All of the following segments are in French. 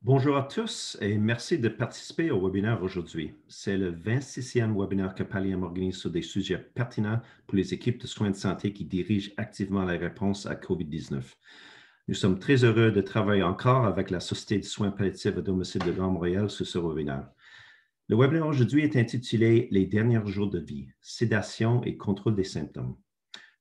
Bonjour à tous et merci de participer au webinaire aujourd'hui. C'est le 26e webinaire que Pallium organise sur des sujets pertinents pour les équipes de soins de santé qui dirigent activement la réponse à COVID-19. Nous sommes très heureux de travailler encore avec la Société de soins palliatifs à domicile de Grand Montréal sur ce webinaire. Le webinaire aujourd'hui est intitulé « Les derniers jours de vie, sédation et contrôle des symptômes ».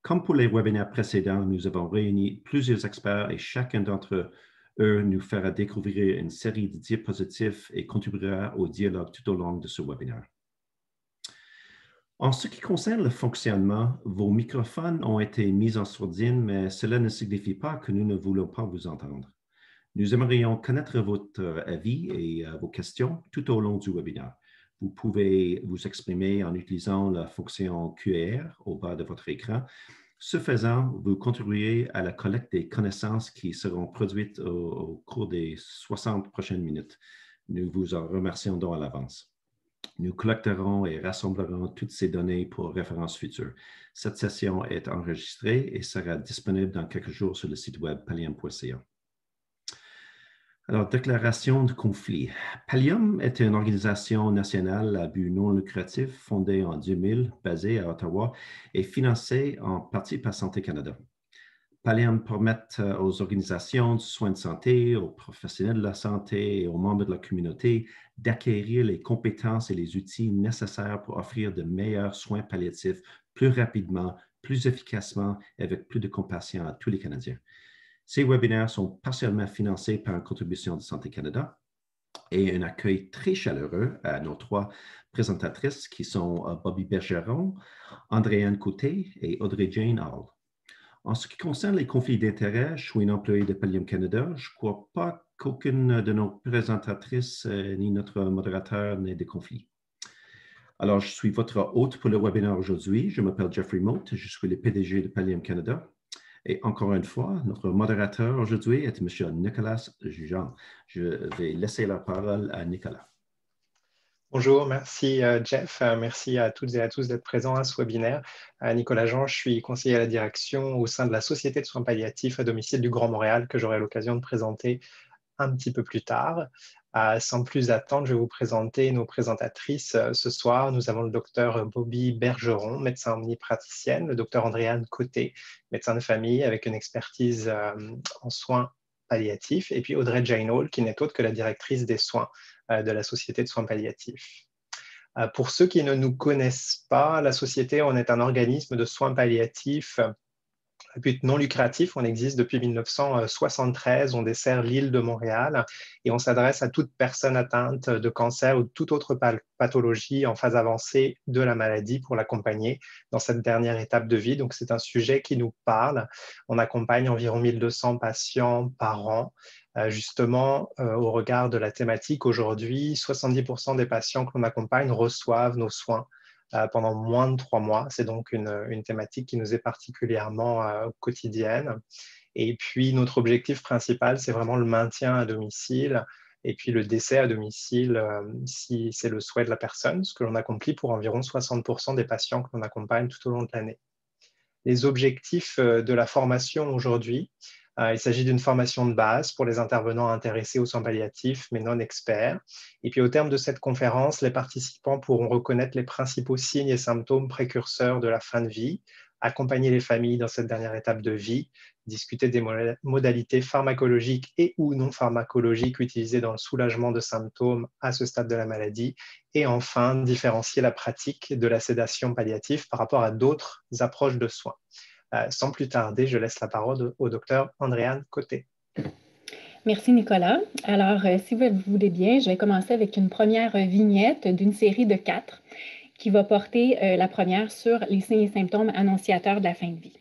Comme pour les webinaires précédents, nous avons réuni plusieurs experts et chacun d'entre eux nous fera découvrir une série de diapositives et contribuera au dialogue tout au long de ce webinaire. En ce qui concerne le fonctionnement, vos microphones ont été mis en sourdine, mais cela ne signifie pas que nous ne voulons pas vous entendre. Nous aimerions connaître votre avis et vos questions tout au long du webinaire. Vous pouvez vous exprimer en utilisant la fonction QR au bas de votre écran. Ce faisant, vous contribuez à la collecte des connaissances qui seront produites au cours des 60 prochaines minutes. Nous vous en remercions donc à l'avance. Nous collecterons et rassemblerons toutes ces données pour référence future. Cette session est enregistrée et sera disponible dans quelques jours sur le site web pallium.ca. Alors, déclaration de conflit. Pallium est une organisation nationale à but non lucratif fondée en 2000, basée à Ottawa et financée en partie par Santé Canada. Pallium permet aux organisations de soins de santé, aux professionnels de la santé et aux membres de la communauté d'acquérir les compétences et les outils nécessaires pour offrir de meilleurs soins palliatifs plus rapidement, plus efficacement et avec plus de compassion à tous les Canadiens. Ces webinaires sont partiellement financés par une contribution de Santé Canada et un accueil très chaleureux à nos trois présentatrices qui sont Bobby Bergeron, Andréane Côté et Audrey-Jane Hall. En ce qui concerne les conflits d'intérêts, je suis une employée de Pallium Canada. Je ne crois pas qu'aucune de nos présentatrices ni notre modérateur n'ait de conflit. Alors, je suis votre hôte pour le webinaire aujourd'hui. Je m'appelle Jeffrey Mote, je suis le PDG de Pallium Canada. Et encore une fois, notre modérateur aujourd'hui est M. Nicolas Jean. Je vais laisser la parole à Nicolas. Bonjour, merci Jeff, merci à toutes et à tous d'être présents à ce webinaire. Nicolas Jean, je suis conseiller à la direction au sein de la Société de soins palliatifs à domicile du Grand Montréal que j'aurai l'occasion de présenter un petit peu plus tard. Sans plus attendre, je vais vous présenter nos présentatrices. Ce soir, nous avons le docteur Bobby Bergeron, médecin omnipraticienne, le docteur Andréane Côté, médecin de famille avec une expertise en soins palliatifs, et puis Audrey-Jane Hall, qui n'est autre que la directrice des soins de la Société de soins palliatifs. Pour ceux qui ne nous connaissent pas, la Société, on est un organisme de soins palliatifs à but non lucratif. On existe depuis 1973, on dessert l'île de Montréal et on s'adresse à toute personne atteinte de cancer ou de toute autre pathologie en phase avancée de la maladie pour l'accompagner dans cette dernière étape de vie. Donc, c'est un sujet qui nous parle. On accompagne environ 1200 patients par an. Justement, au regard de la thématique aujourd'hui, 70% des patients que l'on accompagne reçoivent nos soins pendant moins de 3 mois. C'est donc une thématique qui nous est particulièrement quotidienne. Et puis, notre objectif principal, c'est vraiment le maintien à domicile et puis le décès à domicile si c'est le souhait de la personne, ce que l'on accomplit pour environ 60% des patients que l'on accompagne tout au long de l'année. Les objectifs de la formation aujourd'hui, il s'agit d'une formation de base pour les intervenants intéressés aux soins palliatifs, mais non experts. Et puis, au terme de cette conférence, les participants pourront reconnaître les principaux signes et symptômes précurseurs de la fin de vie, accompagner les familles dans cette dernière étape de vie, discuter des modalités pharmacologiques et ou non pharmacologiques utilisées dans le soulagement de symptômes à ce stade de la maladie, et enfin, différencier la pratique de la sédation palliative par rapport à d'autres approches de soins. Sans plus tarder, je laisse la parole au docteur Andréane Côté. Merci Nicolas. Alors, si vous voulez bien, je vais commencer avec une première vignette d'une série de 4 qui va porter la première sur les signes et symptômes annonciateurs de la fin de vie.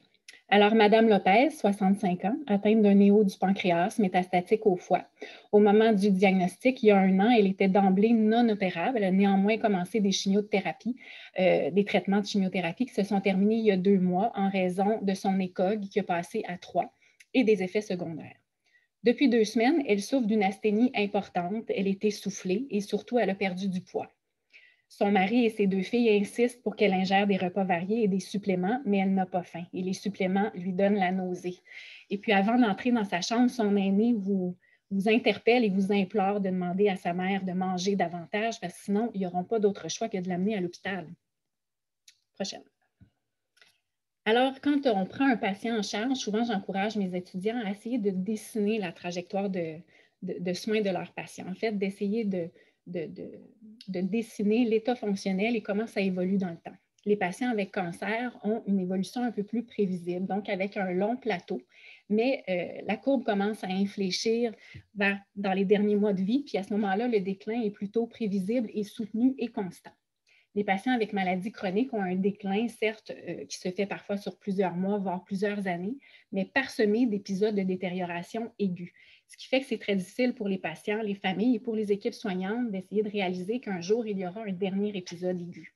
Alors, Madame Lopez, 65 ans, atteinte d'un néo du pancréas métastatique au foie. Au moment du diagnostic, il y a 1 an, elle était d'emblée non opérable. Elle a néanmoins commencé des chimiothérapies, des traitements de chimiothérapie qui se sont terminés il y a 2 mois en raison de son ECOG qui a passé à 3 et des effets secondaires. Depuis 2 semaines, elle souffre d'une asthénie importante, elle est essoufflée et surtout, elle a perdu du poids. Son mari et ses 2 filles insistent pour qu'elle ingère des repas variés et des suppléments, mais elle n'a pas faim et les suppléments lui donnent la nausée. Et puis, avant d'entrer dans sa chambre, son aîné vous vous interpelle et vous implore de demander à sa mère de manger davantage parce que sinon, ils n'auront pas d'autre choix que de l'amener à l'hôpital. Prochaine. Alors, quand on prend un patient en charge, souvent, j'encourage mes étudiants à essayer de dessiner la trajectoire de soins de leur patient. En fait, d'essayer de dessiner l'état fonctionnel et comment ça évolue dans le temps. Les patients avec cancer ont une évolution un peu plus prévisible, donc avec un long plateau, mais la courbe commence à infléchir dans les derniers mois de vie, puis à ce moment-là, le déclin est plutôt prévisible et soutenu et constant. Les patients avec maladies chroniques ont un déclin, certes, qui se fait parfois sur plusieurs mois, voire plusieurs années, mais parsemé d'épisodes de détérioration aiguë. Ce qui fait que c'est très difficile pour les patients, les familles et pour les équipes soignantes d'essayer de réaliser qu'un jour, il y aura un dernier épisode aigu.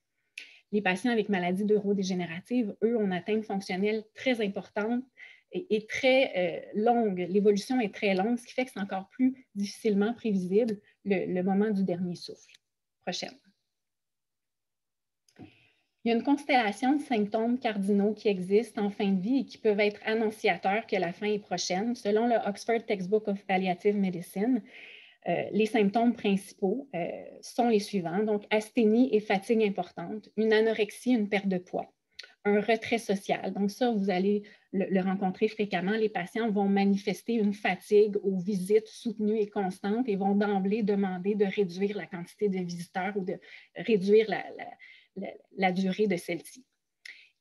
Les patients avec maladies neurodégénératives, eux, ont atteint une fonctionnelle très importante et très longue. L'évolution est très longue, ce qui fait que c'est encore plus difficilement prévisible le moment du dernier souffle. Prochaine. Il y a une constellation de symptômes cardinaux qui existent en fin de vie et qui peuvent être annonciateurs que la fin est prochaine. Selon le Oxford Textbook of Palliative Medicine, les symptômes principaux sont les suivants. Donc, asthénie et fatigue importante, une anorexie, une perte de poids, un retrait social. Donc, ça, vous allez le rencontrer fréquemment. Les patients vont manifester une fatigue aux visites soutenues et constantes et vont d'emblée demander de réduire la quantité de visiteurs ou de réduire la durée de celle-ci.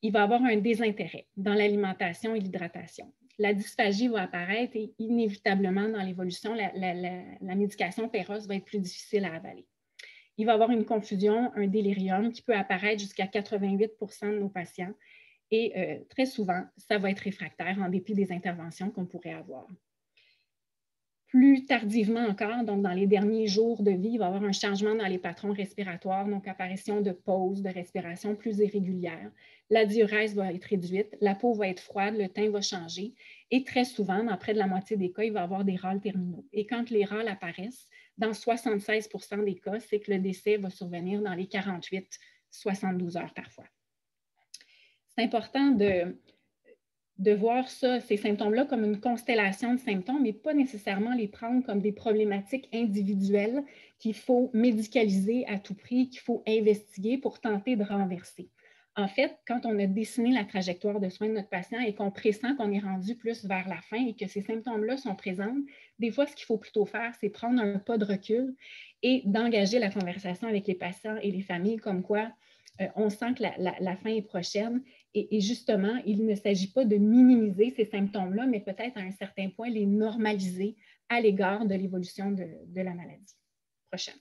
Il va y avoir un désintérêt dans l'alimentation et l'hydratation. La dysphagie va apparaître et inévitablement dans l'évolution, la médication Péros va être plus difficile à avaler. Il va y avoir une confusion, un délirium qui peut apparaître jusqu'à 88% de nos patients et très souvent, ça va être réfractaire en dépit des interventions qu'on pourrait avoir. Plus tardivement encore, donc dans les derniers jours de vie, il va y avoir un changement dans les patrons respiratoires, donc apparition de pauses de respiration plus irrégulières. La diurèse va être réduite, la peau va être froide, le teint va changer et très souvent, dans près de la moitié des cas, il va y avoir des râles terminaux. Et quand les râles apparaissent, dans 76% des cas, c'est que le décès va survenir dans les 48-72 heures parfois. C'est important de voir ça, ces symptômes-là comme une constellation de symptômes, mais pas nécessairement les prendre comme des problématiques individuelles qu'il faut médicaliser à tout prix, qu'il faut investiguer pour tenter de renverser. En fait, quand on a dessiné la trajectoire de soins de notre patient et qu'on pressent qu'on est rendu plus vers la fin et que ces symptômes-là sont présents, des fois, ce qu'il faut plutôt faire, c'est prendre un pas de recul et d'engager la conversation avec les patients et les familles comme quoi on sent que la fin est prochaine. Et justement, il ne s'agit pas de minimiser ces symptômes-là, mais peut-être à un certain point les normaliser à l'égard de l'évolution de la maladie. Prochaine.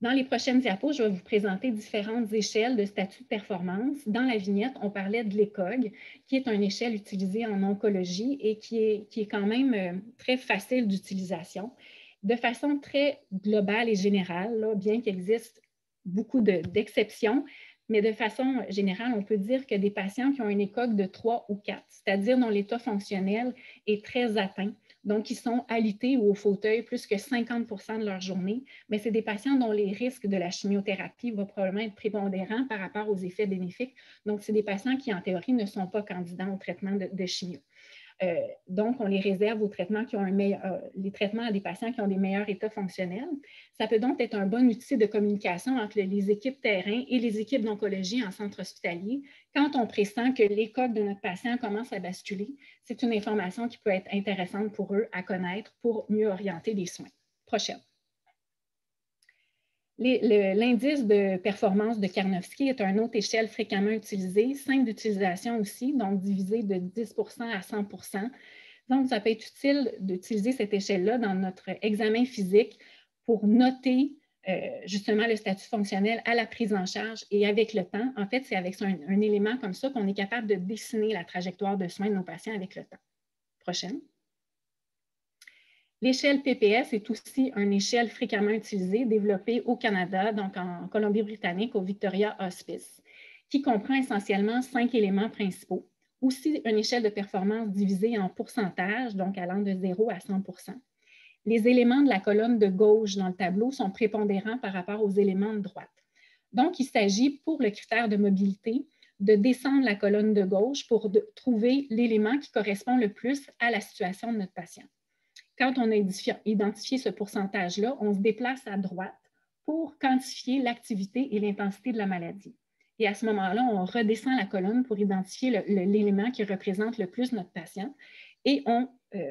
Dans les prochaines diapos, je vais vous présenter différentes échelles de statut de performance. Dans la vignette, on parlait de l'ECOG, qui est une échelle utilisée en oncologie et qui est quand même très facile d'utilisation. De façon très globale et générale, là, bien qu'il existe beaucoup d'exceptions, mais de façon générale, on peut dire que des patients qui ont une ECOG de 3 ou 4, c'est-à-dire dont l'état fonctionnel est très atteint, donc ils sont alités ou au fauteuil plus que 50% de leur journée, mais c'est des patients dont les risques de la chimiothérapie vont probablement être prépondérants par rapport aux effets bénéfiques. Donc, c'est des patients qui, en théorie, ne sont pas candidats au traitement de chimio. Donc, on les réserve aux traitements qui ont les traitements à des patients qui ont des meilleurs états fonctionnels. Ça peut donc être un bon outil de communication entre les équipes terrain et les équipes d'oncologie en centre hospitalier. Quand on pressent que l'ECOG de notre patient commence à basculer, c'est une information qui peut être intéressante pour eux à connaître pour mieux orienter les soins. Prochaine. L'indice de performance de Karnofsky est une autre échelle fréquemment utilisée, simple d'utilisation aussi, donc divisé de 10% à 100%. Donc, ça peut être utile d'utiliser cette échelle-là dans notre examen physique pour noter justement le statut fonctionnel à la prise en charge et avec le temps. En fait, c'est avec un élément comme ça qu'on est capable de dessiner la trajectoire de soins de nos patients avec le temps. Prochaine. L'échelle PPS est aussi une échelle fréquemment utilisée, développée au Canada, donc en Colombie-Britannique, au Victoria Hospice, qui comprend essentiellement 5 éléments principaux. Aussi, une échelle de performance divisée en pourcentage, donc allant de 0 à 100%. Les éléments de la colonne de gauche dans le tableau sont prépondérants par rapport aux éléments de droite. Donc, il s'agit pour le critère de mobilité de descendre la colonne de gauche pour trouver l'élément qui correspond le plus à la situation de notre patient. Quand on a identifié ce pourcentage-là, on se déplace à droite pour quantifier l'activité et l'intensité de la maladie. Et à ce moment-là, on redescend la colonne pour identifier l'élément qui représente le plus notre patient et on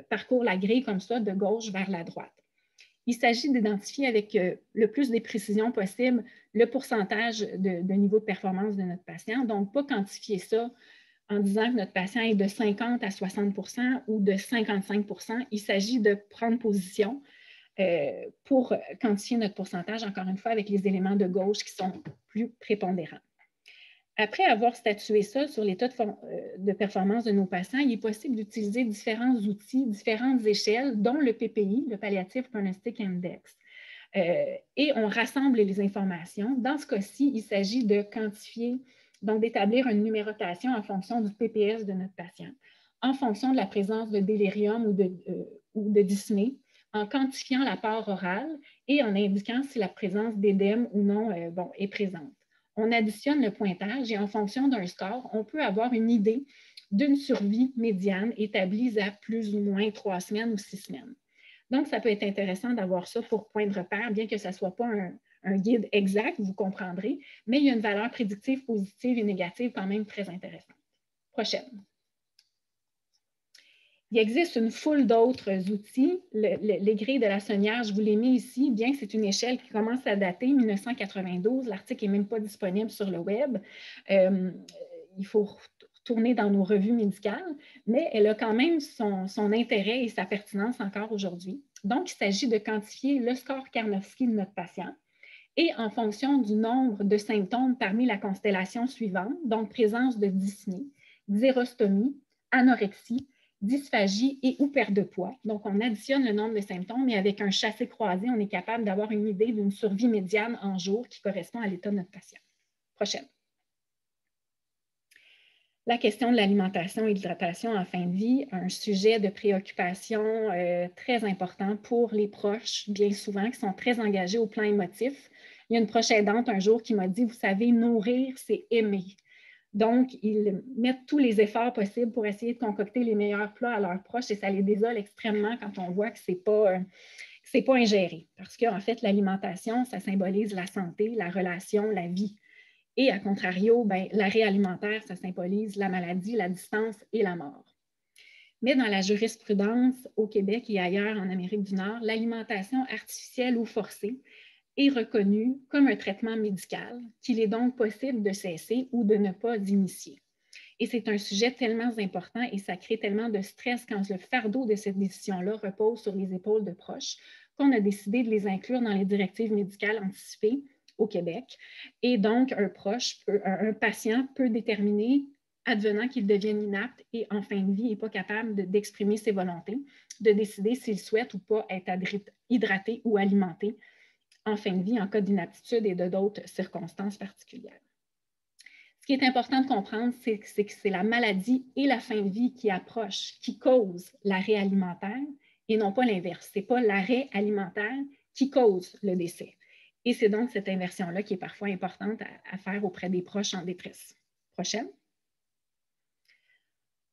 parcourt la grille comme ça de gauche vers la droite. Il s'agit d'identifier avec le plus de précision possible le pourcentage de niveau de performance de notre patient. Donc, pas quantifier ça en disant que notre patient est de 50 à 60 ou de 55 %. Il s'agit de prendre position pour quantifier notre pourcentage, encore une fois, avec les éléments de gauche qui sont plus prépondérants. Après avoir statué ça sur l'état de performance de nos patients, il est possible d'utiliser différents outils, différentes échelles, dont le PPI, le Palliative Prognostic Index. Et on rassemble les informations. Dans ce cas-ci, il s'agit de quantifier, donc d'établir une numérotation en fonction du PPS de notre patient, en fonction de la présence de délirium ou de dyspnée, en quantifiant la part orale et en indiquant si la présence d'édème ou non est présente. On additionne le pointage et en fonction d'un score, on peut avoir une idée d'une survie médiane établie à plus ou moins 3 semaines ou 6 semaines. Donc, ça peut être intéressant d'avoir ça pour point de repère, bien que ça ne soit pas un guide exact, vous comprendrez, mais il y a une valeur prédictive positive et négative quand même très intéressante. Prochaine. Il existe une foule d'autres outils. Les grilles de Lassonnière, je vous l'ai mis ici, bien que c'est une échelle qui commence à dater 1992. L'article n'est même pas disponible sur le web. Il faut retourner dans nos revues médicales, mais elle a quand même son intérêt et sa pertinence encore aujourd'hui. Donc, il s'agit de quantifier le score Karnofsky de notre patient et en fonction du nombre de symptômes parmi la constellation suivante, donc présence de dyspnée, xérostomie, anorexie, dysphagie et ou perte de poids. Donc, on additionne le nombre de symptômes et avec un chassé-croisé, on est capable d'avoir une idée d'une survie médiane en jour qui correspond à l'état de notre patient. Prochaine. La question de l'alimentation et de l'hydratation en fin de vie, un sujet de préoccupation très important pour les proches, bien souvent, qui sont très engagés au plan émotif. Il y a une proche aidante un jour qui m'a dit, vous savez, nourrir, c'est aimer. Donc, ils mettent tous les efforts possibles pour essayer de concocter les meilleurs plats à leurs proches et ça les désole extrêmement quand on voit que ce n'est pas ingéré. Parce qu'en fait, l'alimentation, ça symbolise la santé, la relation, la vie. Et à contrario, l'arrêt alimentaire, ça symbolise la maladie, la distance et la mort. Mais dans la jurisprudence au Québec et ailleurs en Amérique du Nord, l'alimentation artificielle ou forcée est reconnue comme un traitement médical qu'il est donc possible de cesser ou de ne pas initier. Et c'est un sujet tellement important et ça crée tellement de stress quand le fardeau de cette décision-là repose sur les épaules de proches qu'on a décidé de les inclure dans les directives médicales anticipées au Québec. Et donc, un patient peut déterminer, advenant qu'il devienne inapte et en fin de vie n'est pas capable d'exprimer ses volontés, de décider s'il souhaite ou pas être hydraté ou alimenté en fin de vie en cas d'inaptitude et de d'autres circonstances particulières. Ce qui est important de comprendre, c'est que c'est la maladie et la fin de vie qui approchent, qui causent l'arrêt alimentaire et non pas l'inverse. Ce n'est pas l'arrêt alimentaire qui cause le décès. Et c'est donc cette inversion-là qui est parfois importante à faire auprès des proches en détresse. Prochaine.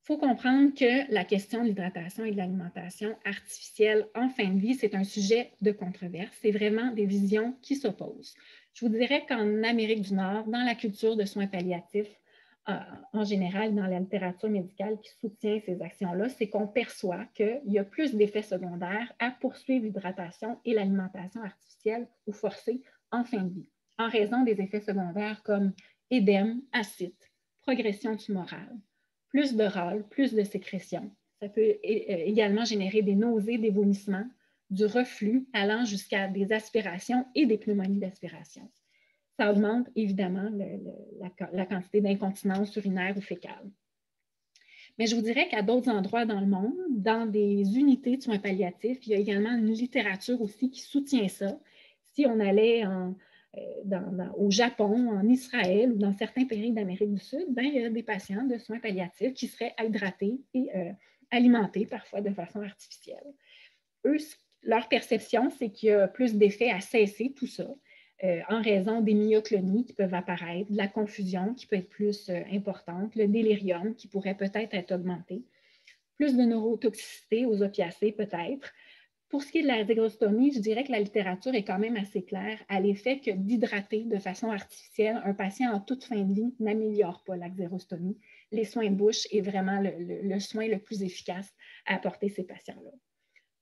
Il faut comprendre que la question de l'hydratation et de l'alimentation artificielle en fin de vie, c'est un sujet de controverse. C'est vraiment des visions qui s'opposent. Je vous dirais qu'en Amérique du Nord, dans la culture de soins palliatifs, en général, dans la littérature médicale qui soutient ces actions-là, c'est qu'on perçoit qu'il y a plus d'effets secondaires à poursuivre l'hydratation et l'alimentation artificielle ou forcée en fin de vie, en raison des effets secondaires comme édème, acide, progression tumorale, plus de râle, plus de sécrétion. Ça peut également générer des nausées, des vomissements, du reflux allant jusqu'à des aspirations et des pneumonies d'aspiration. Ça augmente évidemment la quantité d'incontinence urinaire ou fécale. Mais je vous dirais qu'à d'autres endroits dans le monde, dans des unités de soins palliatifs, il y a également une littérature aussi qui soutient ça. Si on allait au Japon, en Israël ou dans certains pays d'Amérique du Sud, il y a des patients de soins palliatifs qui seraient hydratés et alimentés parfois de façon artificielle. Eux, leur perception, c'est qu'il y a plus d'effet à cesser tout ça. en raison des myoclonies qui peuvent apparaître, de la confusion qui peut être plus importante, le délirium qui pourrait peut-être être augmenté, plus de neurotoxicité aux opiacés peut-être. Pour ce qui est de la xérostomie, je dirais que la littérature est quand même assez claire à l'effet que d'hydrater de façon artificielle un patient en toute fin de vie n'améliore pas la xérostomie. Les soins de bouche est vraiment le soin le plus efficace à apporter ces patients-là.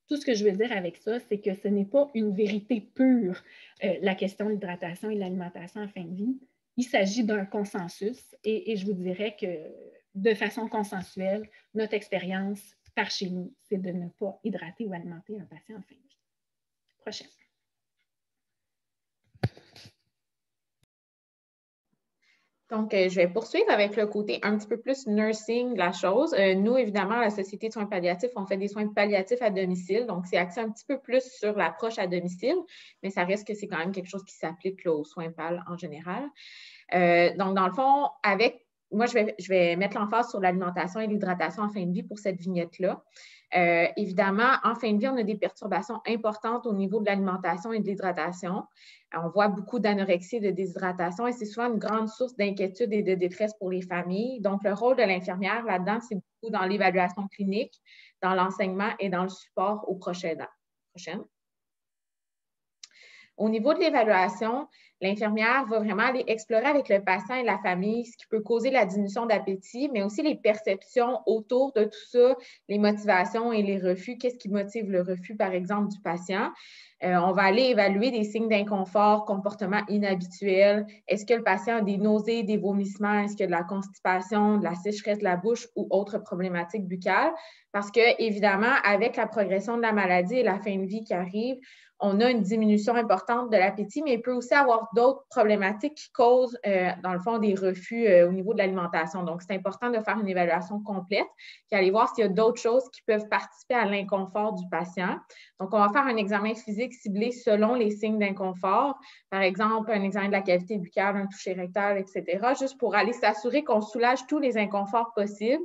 Tout ce que je veux dire avec ça, c'est que ce n'est pas une vérité pure, la question de l'hydratation et de l'alimentation en fin de vie. Il s'agit d'un consensus et je vous dirais que de façon consensuelle, notre expérience par chez nous, c'est de ne pas hydrater ou alimenter un patient en fin de vie. Prochaine. Donc, je vais poursuivre avec le côté un petit peu plus nursing de la chose. Nous, évidemment, à la Société de soins palliatifs, on fait des soins palliatifs à domicile. Donc, c'est axé un petit peu plus sur l'approche à domicile, mais ça reste que c'est quand même quelque chose qui s'applique aux soins PAL en général. Donc, dans le fond, moi, je vais mettre l'emphase sur l'alimentation et l'hydratation en fin de vie pour cette vignette-là. Évidemment, en fin de vie, on a des perturbations importantes au niveau de l'alimentation et de l'hydratation. On voit beaucoup d'anorexie et de déshydratation et c'est souvent une grande source d'inquiétude et de détresse pour les familles. Donc, le rôle de l'infirmière là-dedans, c'est beaucoup dans l'évaluation clinique, dans l'enseignement et dans le support aux proches aidants. Prochaine. Au niveau de l'évaluation, l'infirmière va vraiment aller explorer avec le patient et la famille ce qui peut causer la diminution d'appétit, mais aussi les perceptions autour de tout ça, les motivations et les refus. Qu'est-ce qui motive le refus, par exemple, du patient? On va aller évaluer des signes d'inconfort, comportements inhabituels. Est-ce que le patient a des nausées, des vomissements? Est-ce qu'il y a de la constipation, de la sécheresse de la bouche ou autres problématiques buccales? Parce que, évidemment, avec la progression de la maladie et la fin de vie qui arrive, on a une diminution importante de l'appétit, mais il peut aussi avoir d'autres problématiques qui causent, dans le fond, des refus au niveau de l'alimentation. Donc, c'est important de faire une évaluation complète et aller voir s'il y a d'autres choses qui peuvent participer à l'inconfort du patient. Donc, on va faire un examen physique ciblé selon les signes d'inconfort. Par exemple, un examen de la cavité buccale, un toucher rectal, etc., juste pour aller s'assurer qu'on soulage tous les inconforts possibles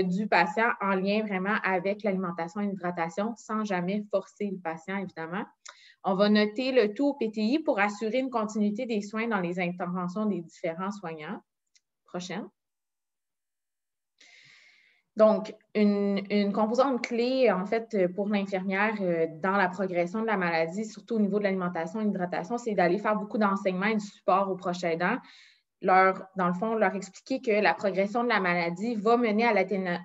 du patient en lien vraiment avec l'alimentation et l'hydratation, sans jamais forcer le patient, évidemment. On va noter le tout au PTI pour assurer une continuité des soins dans les interventions des différents soignants. Prochaine. Donc, une composante clé, en fait, pour l'infirmière dans la progression de la maladie, surtout au niveau de l'alimentation et de l'hydratation, c'est d'aller faire beaucoup d'enseignement et du support aux proches aidants. Dans le fond, leur expliquer que la progression de la maladie va mener à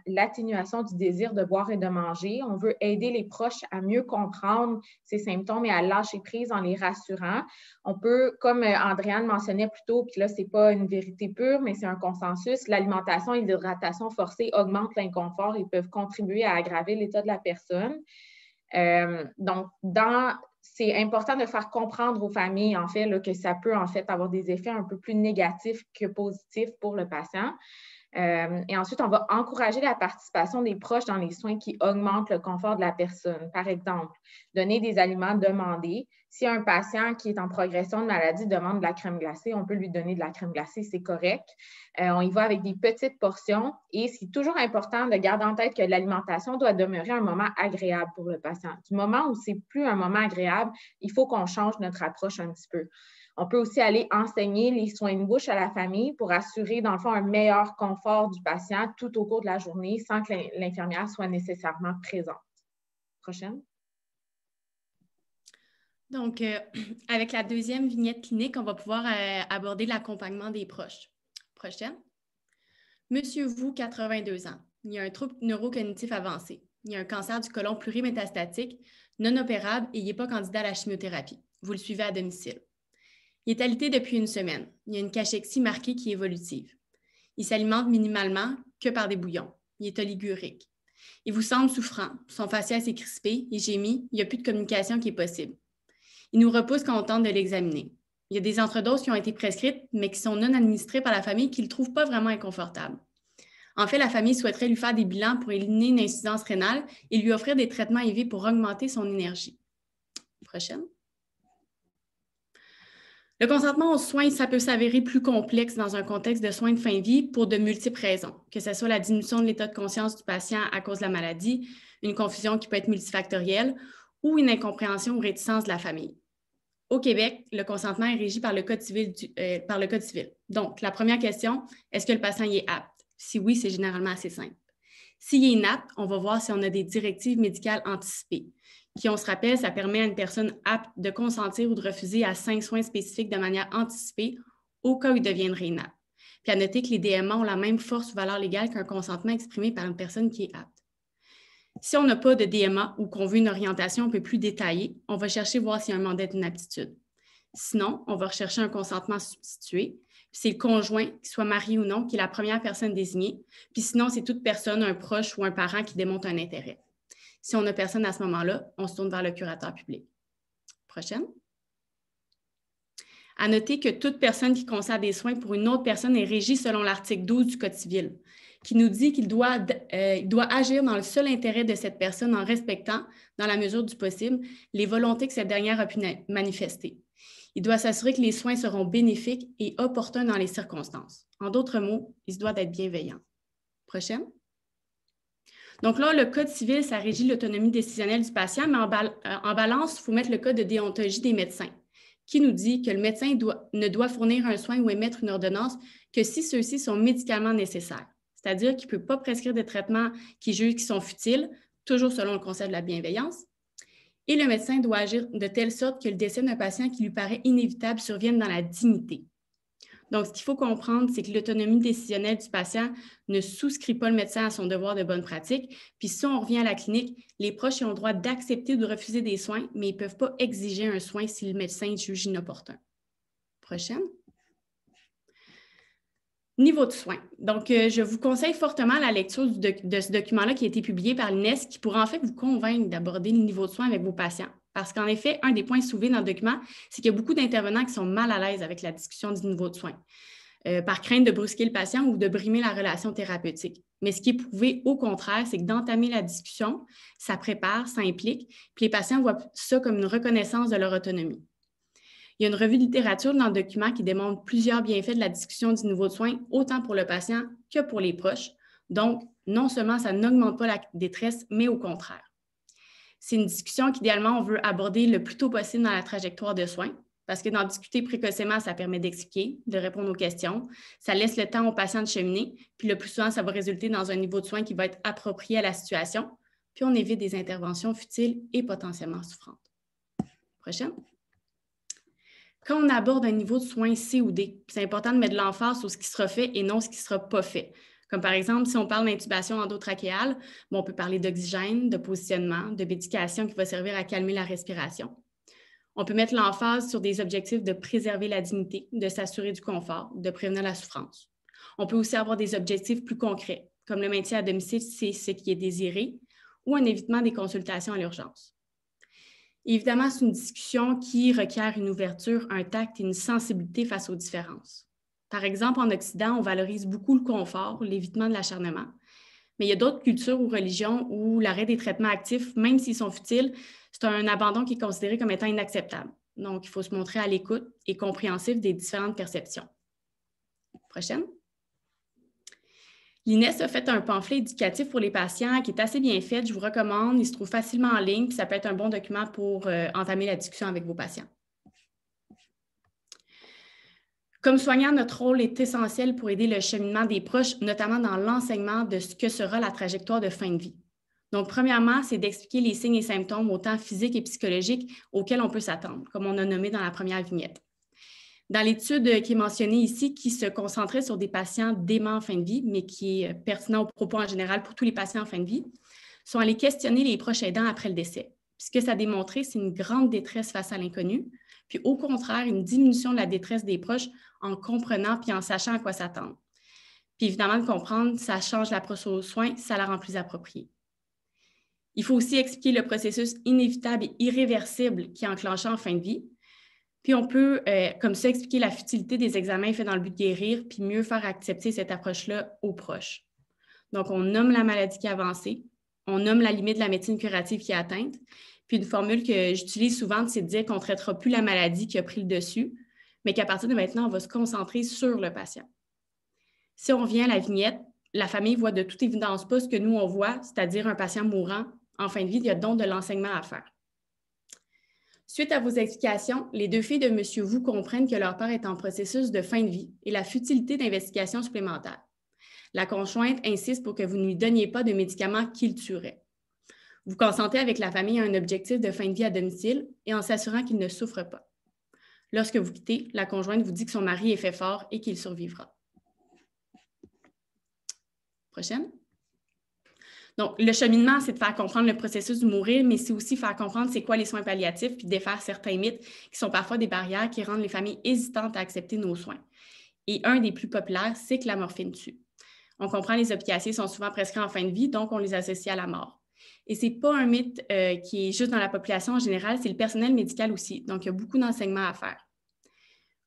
l'atténuation du désir de boire et de manger. On veut aider les proches à mieux comprendre ces symptômes et à lâcher prise en les rassurant. On peut, comme Andréane mentionnait plus tôt, puis là, ce n'est pas une vérité pure, mais c'est un consensus, l'alimentation et l'hydratation forcée augmentent l'inconfort et peuvent contribuer à aggraver l'état de la personne. Donc, c'est important de faire comprendre aux familles, en fait, là, que ça peut, en fait, avoir des effets un peu plus négatifs que positifs pour le patient. Et ensuite, on va encourager la participation des proches dans les soins qui augmentent le confort de la personne. Par exemple, donner des aliments demandés. Si un patient qui est en progression de maladie demande de la crème glacée, on peut lui donner de la crème glacée, c'est correct. On y va avec des petites portions et c'est toujours important de garder en tête que l'alimentation doit demeurer un moment agréable pour le patient. Du moment où c'est plus un moment agréable, il faut qu'on change notre approche un petit peu. On peut aussi aller enseigner les soins de bouche à la famille pour assurer, dans le fond, un meilleur confort du patient tout au cours de la journée sans que l'infirmière soit nécessairement présente. Prochaine. Donc, avec la deuxième vignette clinique, on va pouvoir aborder l'accompagnement des proches. Prochaine. Monsieur Vous, 82 ans. Il y a un trouble neurocognitif avancé. Il y a un cancer du côlon plurimétastatique, non opérable et il n'est pas candidat à la chimiothérapie. Vous le suivez à domicile. Il est alité depuis une semaine. Il y a une cachexie marquée qui est évolutive. Il s'alimente minimalement que par des bouillons. Il est oligurique. Il vous semble souffrant. Son faciès s'est crispé, il gémit, il n'y a plus de communication qui est possible. Il nous repousse quand on tente de l'examiner. Il y a des entredoses qui ont été prescrites, mais qui sont non administrées par la famille qui ne le trouvent pas vraiment inconfortable. En fait, la famille souhaiterait lui faire des bilans pour éliminer une insuffisance rénale et lui offrir des traitements IV pour augmenter son énergie. Prochaine. Le consentement aux soins, ça peut s'avérer plus complexe dans un contexte de soins de fin de vie pour de multiples raisons, que ce soit la diminution de l'état de conscience du patient à cause de la maladie, une confusion qui peut être multifactorielle ou une incompréhension ou réticence de la famille. Au Québec, le consentement est régi par le Code civil. Donc, la première question, est-ce que le patient y est apte? Si oui, c'est généralement assez simple. S'il est inapte, on va voir si on a des directives médicales anticipées, qui, on se rappelle, ça permet à une personne apte de consentir ou de refuser à 5 soins spécifiques de manière anticipée au cas où il deviendrait inapte. Puis à noter que les DMA ont la même force ou valeur légale qu'un consentement exprimé par une personne qui est apte. Si on n'a pas de DMA ou qu'on veut une orientation un peu plus détaillée, on va chercher voir s'il y a un mandat d'inaptitude. Sinon, on va rechercher un consentement substitué. C'est le conjoint, qu'il soit marié ou non, qui est la première personne désignée. Puis sinon, c'est toute personne, un proche ou un parent qui démontre un intérêt. Si on n'a personne à ce moment-là, on se tourne vers le curateur public. Prochaine. À noter que toute personne qui concède des soins pour une autre personne est régie selon l'article 12 du Code civil, qui nous dit qu'il doit agir dans le seul intérêt de cette personne en respectant, dans la mesure du possible, les volontés que cette dernière a pu manifester. Il doit s'assurer que les soins seront bénéfiques et opportuns dans les circonstances. En d'autres mots, il se doit d'être bienveillant. Prochaine. Donc là, le Code civil, ça régit l'autonomie décisionnelle du patient, mais en balance, il faut mettre le Code de déontologie des médecins, qui nous dit que le médecin ne doit fournir un soin ou émettre une ordonnance que si ceux-ci sont médicalement nécessaires. C'est-à-dire qu'il ne peut pas prescrire des traitements qu'il juge qui sont futiles, toujours selon le concept de la bienveillance. Et le médecin doit agir de telle sorte que le décès d'un patient qui lui paraît inévitable survienne dans la dignité. Donc, ce qu'il faut comprendre, c'est que l'autonomie décisionnelle du patient ne souscrit pas le médecin à son devoir de bonne pratique. Puis si on revient à la clinique, les proches ont le droit d'accepter ou de refuser des soins, mais ils ne peuvent pas exiger un soin si le médecin juge inopportun. Prochaine. Niveau de soins. Donc, je vous conseille fortement la lecture de ce document-là qui a été publié par l'INES qui pourra en fait vous convaincre d'aborder le niveau de soins avec vos patients. Parce qu'en effet, un des points soulevés dans le document, c'est qu'il y a beaucoup d'intervenants qui sont mal à l'aise avec la discussion du niveau de soins, par crainte de brusquer le patient ou de brimer la relation thérapeutique. Mais ce qui est prouvé, au contraire, c'est que d'entamer la discussion, ça prépare, ça implique, puis les patients voient ça comme une reconnaissance de leur autonomie. Il y a une revue de littérature dans le document qui démontre plusieurs bienfaits de la discussion du niveau de soins, autant pour le patient que pour les proches. Donc, non seulement ça n'augmente pas la détresse, mais au contraire. C'est une discussion qu'idéalement, on veut aborder le plus tôt possible dans la trajectoire de soins, parce que d'en discuter précocement, ça permet d'expliquer, de répondre aux questions. Ça laisse le temps au patient de cheminer, puis le plus souvent, ça va résulter dans un niveau de soins qui va être approprié à la situation, puis on évite des interventions futiles et potentiellement souffrantes. Prochaine. Quand on aborde un niveau de soins C ou D, c'est important de mettre de l'emphase sur ce qui sera fait et non ce qui ne sera pas fait. Comme par exemple, si on parle d'intubation endotrachéale, on peut parler d'oxygène, de positionnement, de médication qui va servir à calmer la respiration. On peut mettre l'emphase sur des objectifs de préserver la dignité, de s'assurer du confort, de prévenir la souffrance. On peut aussi avoir des objectifs plus concrets, comme le maintien à domicile si c'est ce qui est désiré, ou un évitement des consultations à l'urgence. Évidemment, c'est une discussion qui requiert une ouverture, un tact et une sensibilité face aux différences. Par exemple, en Occident, on valorise beaucoup le confort, l'évitement de l'acharnement, mais il y a d'autres cultures ou religions où l'arrêt des traitements actifs, même s'ils sont futiles, c'est un abandon qui est considéré comme étant inacceptable. Donc, il faut se montrer à l'écoute et compréhensif des différentes perceptions. Prochaine. L'INES a fait un pamphlet éducatif pour les patients qui est assez bien fait. Je vous recommande. Il se trouve facilement en ligne, puis ça peut être un bon document pour entamer la discussion avec vos patients. Comme soignant, notre rôle est essentiel pour aider le cheminement des proches, notamment dans l'enseignement de ce que sera la trajectoire de fin de vie. Donc, premièrement, c'est d'expliquer les signes et symptômes autant physiques et psychologiques auxquels on peut s'attendre, comme on a nommé dans la première vignette. Dans l'étude qui est mentionnée ici, qui se concentrait sur des patients déments en fin de vie, mais qui est pertinent au propos en général pour tous les patients en fin de vie, sont allés questionner les proches aidants après le décès. Puis ce que ça a démontré, c'est une grande détresse face à l'inconnu, puis au contraire, une diminution de la détresse des proches en comprenant puis en sachant à quoi s'attendre. Puis évidemment, de comprendre, ça change l'approche aux soins, ça la rend plus appropriée. Il faut aussi expliquer le processus inévitable et irréversible qui est enclenché en fin de vie. Puis on peut, comme ça, expliquer la futilité des examens faits dans le but de guérir, puis mieux faire accepter cette approche-là aux proches. Donc, on nomme la maladie qui est avancée, on nomme la limite de la médecine curative qui est atteinte, puis une formule que j'utilise souvent, c'est de dire qu'on ne traitera plus la maladie qui a pris le dessus, mais qu'à partir de maintenant, on va se concentrer sur le patient. Si on revient à la vignette, la famille voit de toute évidence pas ce que nous, on voit, c'est-à-dire un patient mourant en fin de vie, il y a donc de l'enseignement à faire. Suite à vos explications, les 2 filles de M. Wu comprennent que leur père est en processus de fin de vie et la futilité d'investigations supplémentaires. La conjointe insiste pour que vous ne lui donniez pas de médicaments qui le tueraient. Vous consentez avec la famille à un objectif de fin de vie à domicile et en s'assurant qu'il ne souffre pas. Lorsque vous quittez, la conjointe vous dit que son mari est fait fort et qu'il survivra. Prochaine. Donc, le cheminement, c'est de faire comprendre le processus du mourir, mais c'est aussi faire comprendre c'est quoi les soins palliatifs, puis défaire certains mythes qui sont parfois des barrières qui rendent les familles hésitantes à accepter nos soins. Et un des plus populaires, c'est que la morphine tue. On comprend que les opiacés sont souvent prescrits en fin de vie, donc on les associe à la mort. Et ce n'est pas un mythe qui est juste dans la population en général, c'est le personnel médical aussi, donc il y a beaucoup d'enseignements à faire.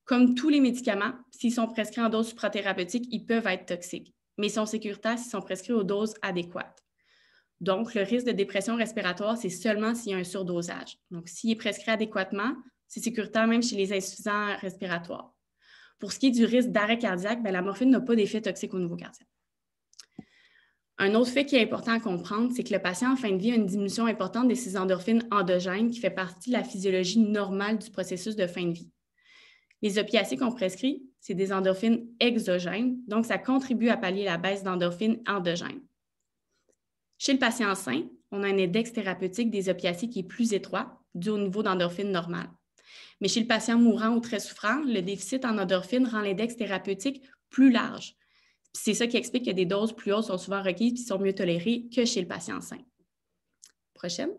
Comme tous les médicaments, s'ils sont prescrits en dose suprathérapeutique, ils peuvent être toxiques, mais ils sont sécuritaires s'ils sont prescrits aux doses adéquates. Donc, le risque de dépression respiratoire, c'est seulement s'il y a un surdosage. Donc, s'il est prescrit adéquatement, c'est sécuritaire même chez les insuffisants respiratoires. Pour ce qui est du risque d'arrêt cardiaque, la morphine n'a pas d'effet toxique au niveau cardiaque. Un autre fait qui est important à comprendre, c'est que le patient en fin de vie a une diminution importante de ses endorphines endogènes qui fait partie de la physiologie normale du processus de fin de vie. Les opiacés qu'on prescrit, c'est des endorphines exogènes, donc ça contribue à pallier la baisse d'endorphines endogènes. Chez le patient sain, on a un index thérapeutique des opiacés qui est plus étroit, dû au niveau d'endorphine normal. Mais chez le patient mourant ou très souffrant, le déficit en endorphine rend l'index thérapeutique plus large. C'est ça qui explique que des doses plus hautes sont souvent requises et sont mieux tolérées que chez le patient sain. Prochaine.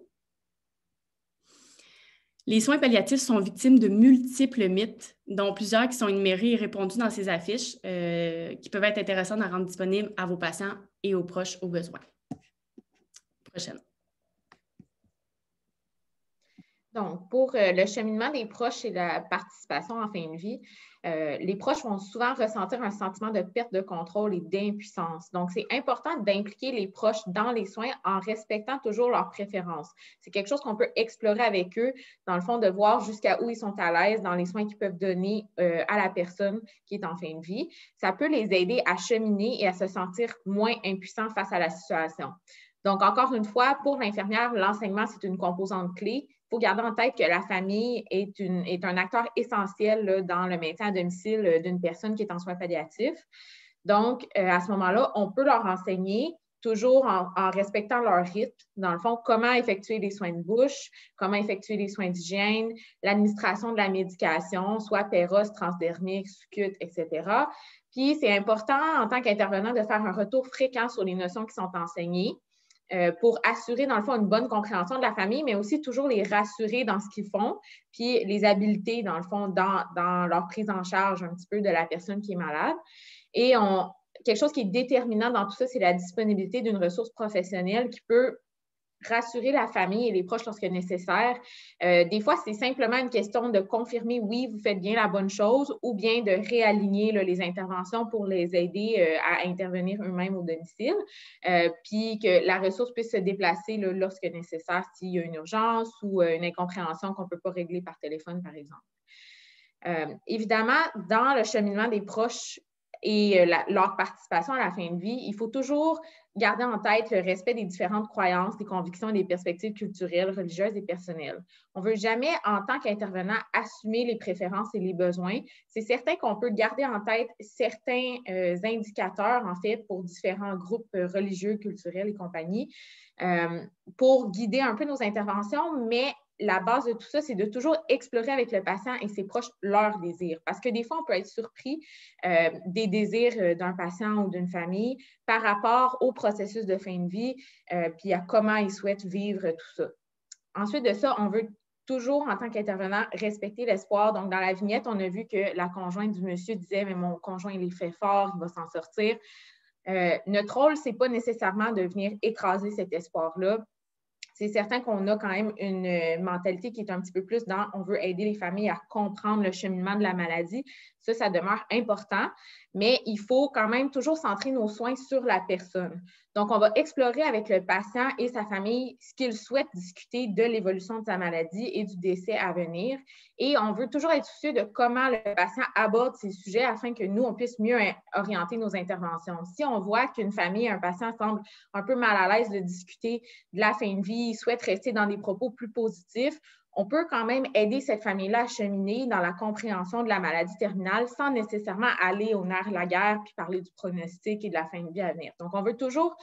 Les soins palliatifs sont victimes de multiples mythes, dont plusieurs qui sont énumérés et répondus dans ces affiches, qui peuvent être intéressants à rendre disponibles à vos patients et aux proches au besoin. Prochaine. Donc, pour le cheminement des proches et la participation en fin de vie, les proches vont souvent ressentir un sentiment de perte de contrôle et d'impuissance. Donc, c'est important d'impliquer les proches dans les soins en respectant toujours leurs préférences. C'est quelque chose qu'on peut explorer avec eux, dans le fond, de voir jusqu'à où ils sont à l'aise dans les soins qu'ils peuvent donner à la personne qui est en fin de vie. Ça peut les aider à cheminer et à se sentir moins impuissants face à la situation. Donc, encore une fois, pour l'infirmière, l'enseignement, c'est une composante clé. Il faut garder en tête que la famille est un acteur essentiel là, dans le maintien à domicile d'une personne qui est en soins palliatifs. Donc, à ce moment-là, on peut leur enseigner, toujours en respectant leur rythme, dans le fond, comment effectuer les soins de bouche, comment effectuer les soins d'hygiène, l'administration de la médication, soit péros, transdermique, succute, etc. Puis, c'est important, en tant qu'intervenant, de faire un retour fréquent sur les notions qui sont enseignées, pour assurer, dans le fond, une bonne compréhension de la famille, mais aussi toujours les rassurer dans ce qu'ils font, puis les habiliter, dans le fond, dans leur prise en charge un petit peu de la personne qui est malade. Et quelque chose qui est déterminant dans tout ça, c'est la disponibilité d'une ressource professionnelle qui peut rassurer la famille et les proches lorsque nécessaire. Des fois, c'est simplement une question de confirmer, oui, vous faites bien la bonne chose, ou bien de réaligner là, les interventions pour les aider à intervenir eux-mêmes au domicile, puis que la ressource puisse se déplacer là, lorsque nécessaire, s'il y a une urgence ou une incompréhension qu'on ne peut pas régler par téléphone, par exemple. Évidemment, dans le cheminement des proches et leur participation à la fin de vie, il faut toujours garder en tête le respect des différentes croyances, des convictions et des perspectives culturelles, religieuses et personnelles. On ne veut jamais, en tant qu'intervenant, assumer les préférences et les besoins. C'est certain qu'on peut garder en tête certains indicateurs, en fait, pour différents groupes religieux, culturels et compagnie, pour guider un peu nos interventions, mais la base de tout ça, c'est de toujours explorer avec le patient et ses proches leurs désirs. Parce que des fois, on peut être surpris des désirs d'un patient ou d'une famille par rapport au processus de fin de vie, puis à comment ils souhaitent vivre tout ça. Ensuite de ça, on veut toujours, en tant qu'intervenant, respecter l'espoir. Donc, dans la vignette, on a vu que la conjointe du monsieur disait « mais mon conjoint, il est fait fort, il va s'en sortir ». Notre rôle, ce n'est pas nécessairement de venir écraser cet espoir-là. C'est certain qu'on a quand même une mentalité qui est un petit peu plus dans « on veut aider les familles à comprendre le cheminement de la maladie ». Ça demeure important, mais il faut quand même toujours centrer nos soins sur la personne. Donc, on va explorer avec le patient et sa famille ce qu'ils souhaitent discuter de l'évolution de sa maladie et du décès à venir. Et on veut toujours être soucieux de comment le patient aborde ces sujets afin que nous, on puisse mieux orienter nos interventions. Si on voit qu'une famille, un patient semble un peu mal à l'aise de discuter de la fin de vie, souhaite rester dans des propos plus positifs, on peut quand même aider cette famille-là à cheminer dans la compréhension de la maladie terminale sans nécessairement aller au nerf de la guerre puis parler du pronostic et de la fin de vie à venir. Donc, on veut toujours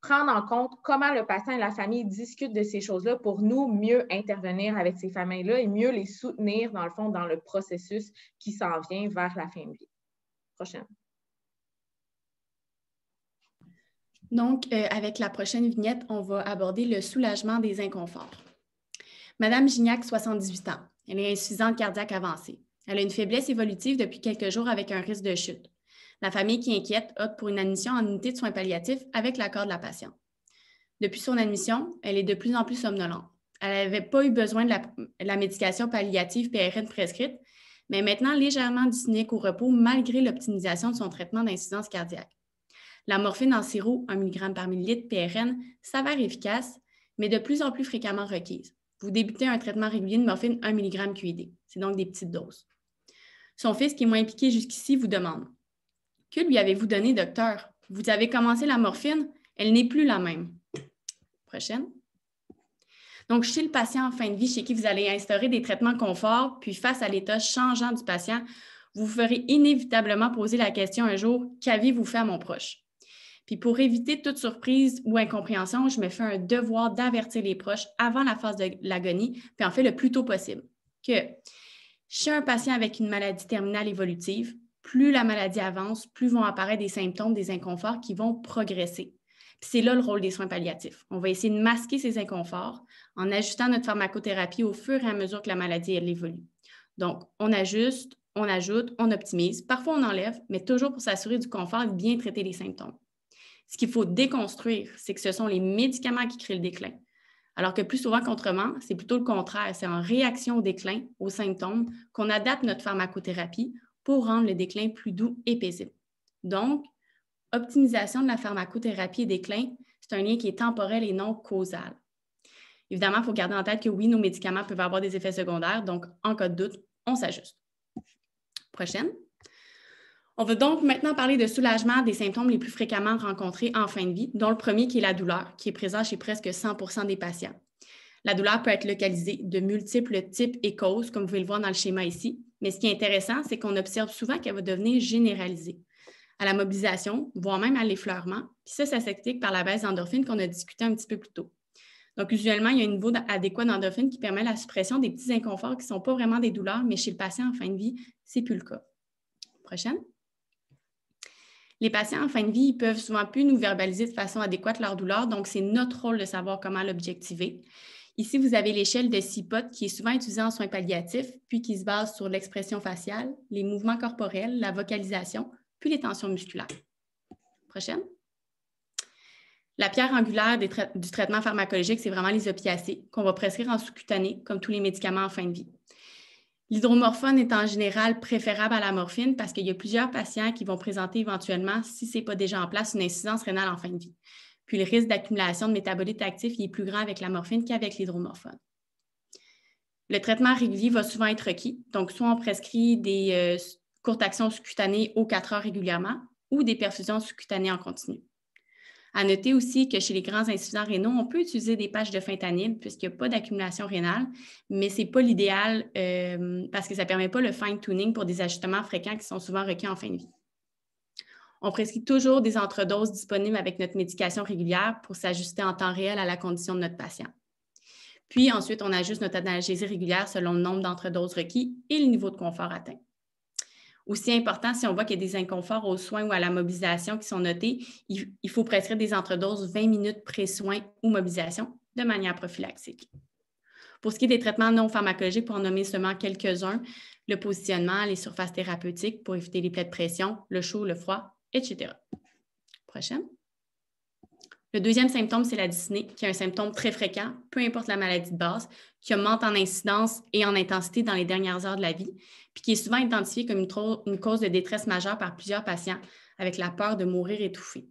prendre en compte comment le patient et la famille discutent de ces choses-là pour nous mieux intervenir avec ces familles-là et mieux les soutenir, dans le fond, dans le processus qui s'en vient vers la fin de vie. Prochaine. Donc, avec la prochaine vignette, on va aborder le soulagement des inconforts. Madame Gignac, 78 ans. Elle est insuffisante cardiaque avancée. Elle a une faiblesse évolutive depuis quelques jours avec un risque de chute. La famille qui inquiète opte pour une admission en unité de soins palliatifs avec l'accord de la patiente. Depuis son admission, elle est de plus en plus somnolente. Elle n'avait pas eu besoin de la médication palliative PRN prescrite, mais maintenant légèrement dyspnique au repos malgré l'optimisation de son traitement d'insuffisance cardiaque. La morphine en sirop, 1 mg par millilitre PRN, s'avère efficace, mais de plus en plus fréquemment requise. Vous débutez un traitement régulier de morphine 1 mg QID. C'est donc des petites doses. Son fils, qui est moins impliqué jusqu'ici, vous demande « Que lui avez-vous donné, docteur? Vous avez commencé la morphine? Elle n'est plus la même. » Prochaine. Donc, chez le patient en fin de vie, chez qui vous allez instaurer des traitements confort, puis face à l'état changeant du patient, vous ferez inévitablement poser la question un jour « Qu'avez-vous fait à mon proche? » Puis pour éviter toute surprise ou incompréhension, je me fais un devoir d'avertir les proches avant la phase de l'agonie, puis en fait le plus tôt possible, que chez un patient avec une maladie terminale évolutive, plus la maladie avance, plus vont apparaître des symptômes, des inconforts qui vont progresser. Puis c'est là le rôle des soins palliatifs. On va essayer de masquer ces inconforts en ajustant notre pharmacothérapie au fur et à mesure que la maladie elle évolue. Donc, on ajuste, on ajoute, on optimise. Parfois, on enlève, mais toujours pour s'assurer du confort et de bien traiter les symptômes. Ce qu'il faut déconstruire, c'est que ce sont les médicaments qui créent le déclin. Alors que plus souvent qu'autrement, c'est plutôt le contraire. C'est en réaction au déclin, aux symptômes, qu'on adapte notre pharmacothérapie pour rendre le déclin plus doux et paisible. Donc, optimisation de la pharmacothérapie et déclin, c'est un lien qui est temporel et non causal. Évidemment, il faut garder en tête que oui, nos médicaments peuvent avoir des effets secondaires, donc en cas de doute, on s'ajuste. Prochaine. On va donc maintenant parler de soulagement des symptômes les plus fréquemment rencontrés en fin de vie, dont le premier qui est la douleur, qui est présent chez presque 100% des patients. La douleur peut être localisée de multiples types et causes, comme vous pouvez le voir dans le schéma ici, mais ce qui est intéressant, c'est qu'on observe souvent qu'elle va devenir généralisée, à la mobilisation, voire même à l'effleurement, puis ça s'explique par la baisse d'endorphine qu'on a discuté un petit peu plus tôt. Donc, usuellement, il y a un niveau adéquat d'endorphine qui permet la suppression des petits inconforts qui ne sont pas vraiment des douleurs, mais chez le patient en fin de vie, ce n'est plus le cas. Prochaine. Les patients en fin de vie, ils peuvent souvent plus nous verbaliser de façon adéquate leur douleur, donc c'est notre rôle de savoir comment l'objectiver. Ici, vous avez l'échelle de CIPOT qui est souvent utilisée en soins palliatifs, puis qui se base sur l'expression faciale, les mouvements corporels, la vocalisation, puis les tensions musculaires. Prochaine. La pierre angulaire du traitement pharmacologique, c'est vraiment les opiacés qu'on va prescrire en sous-cutané, comme tous les médicaments en fin de vie. L'hydromorphone est en général préférable à la morphine parce qu'il y a plusieurs patients qui vont présenter éventuellement, si ce n'est pas déjà en place, une insuffisance rénale en fin de vie. Puis le risque d'accumulation de métabolites actifs il est plus grand avec la morphine qu'avec l'hydromorphone. Le traitement régulier va souvent être requis. Donc, soit on prescrit des courtes actions sous-cutanées aux 4 heures régulièrement ou des perfusions sous-cutanées en continu. À noter aussi que chez les grands insuffisants rénaux, on peut utiliser des patchs de fentanyl puisqu'il n'y a pas d'accumulation rénale, mais ce n'est pas l'idéal parce que ça ne permet pas le fine-tuning pour des ajustements fréquents qui sont souvent requis en fin de vie. On prescrit toujours des entredoses disponibles avec notre médication régulière pour s'ajuster en temps réel à la condition de notre patient. Puis ensuite, on ajuste notre analgésie régulière selon le nombre d'entredoses requis et le niveau de confort atteint. Aussi important, si on voit qu'il y a des inconforts aux soins ou à la mobilisation qui sont notés, il faut prescrire des entredoses 20 minutes pré-soins ou mobilisation de manière prophylactique. Pour ce qui est des traitements non pharmacologiques, pour en nommer seulement quelques-uns, le positionnement, les surfaces thérapeutiques pour éviter les plaies de pression, le chaud, le froid, etc. Prochaine. Le deuxième symptôme, c'est la dyspnée, qui est un symptôme très fréquent, peu importe la maladie de base, qui augmente en incidence et en intensité dans les dernières heures de la vie, puis qui est souvent identifié comme une cause de détresse majeure par plusieurs patients, avec la peur de mourir étouffé.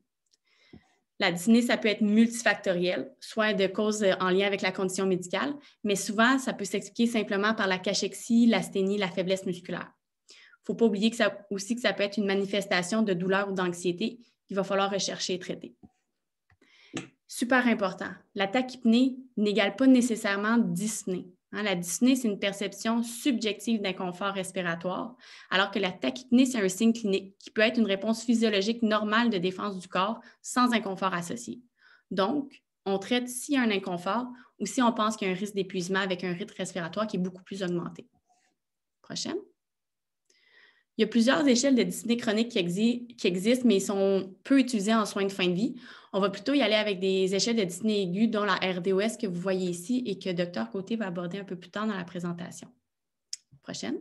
La dyspnée, ça peut être multifactoriel, soit de causes en lien avec la condition médicale, mais souvent, ça peut s'expliquer simplement par la cachexie, l'asthénie, la faiblesse musculaire. Il ne faut pas oublier que ça peut être une manifestation de douleur ou d'anxiété qu'il va falloir rechercher et traiter. Super important, la tachypnée n'égale pas nécessairement dyspnée. La dyspnée, c'est une perception subjective d'inconfort respiratoire, alors que la tachypnée, c'est un signe clinique qui peut être une réponse physiologique normale de défense du corps sans inconfort associé. Donc, on traite s'il y a un inconfort ou si on pense qu'il y a un risque d'épuisement avec un rythme respiratoire qui est beaucoup plus augmenté. Prochaine. Il y a plusieurs échelles de dyspnée chronique qui existent, mais ils sont peu utilisées en soins de fin de vie. On va plutôt y aller avec des échelles de dyspnée aiguë, dont la RDOS que vous voyez ici et que Dr Côté va aborder un peu plus tard dans la présentation. Prochaine.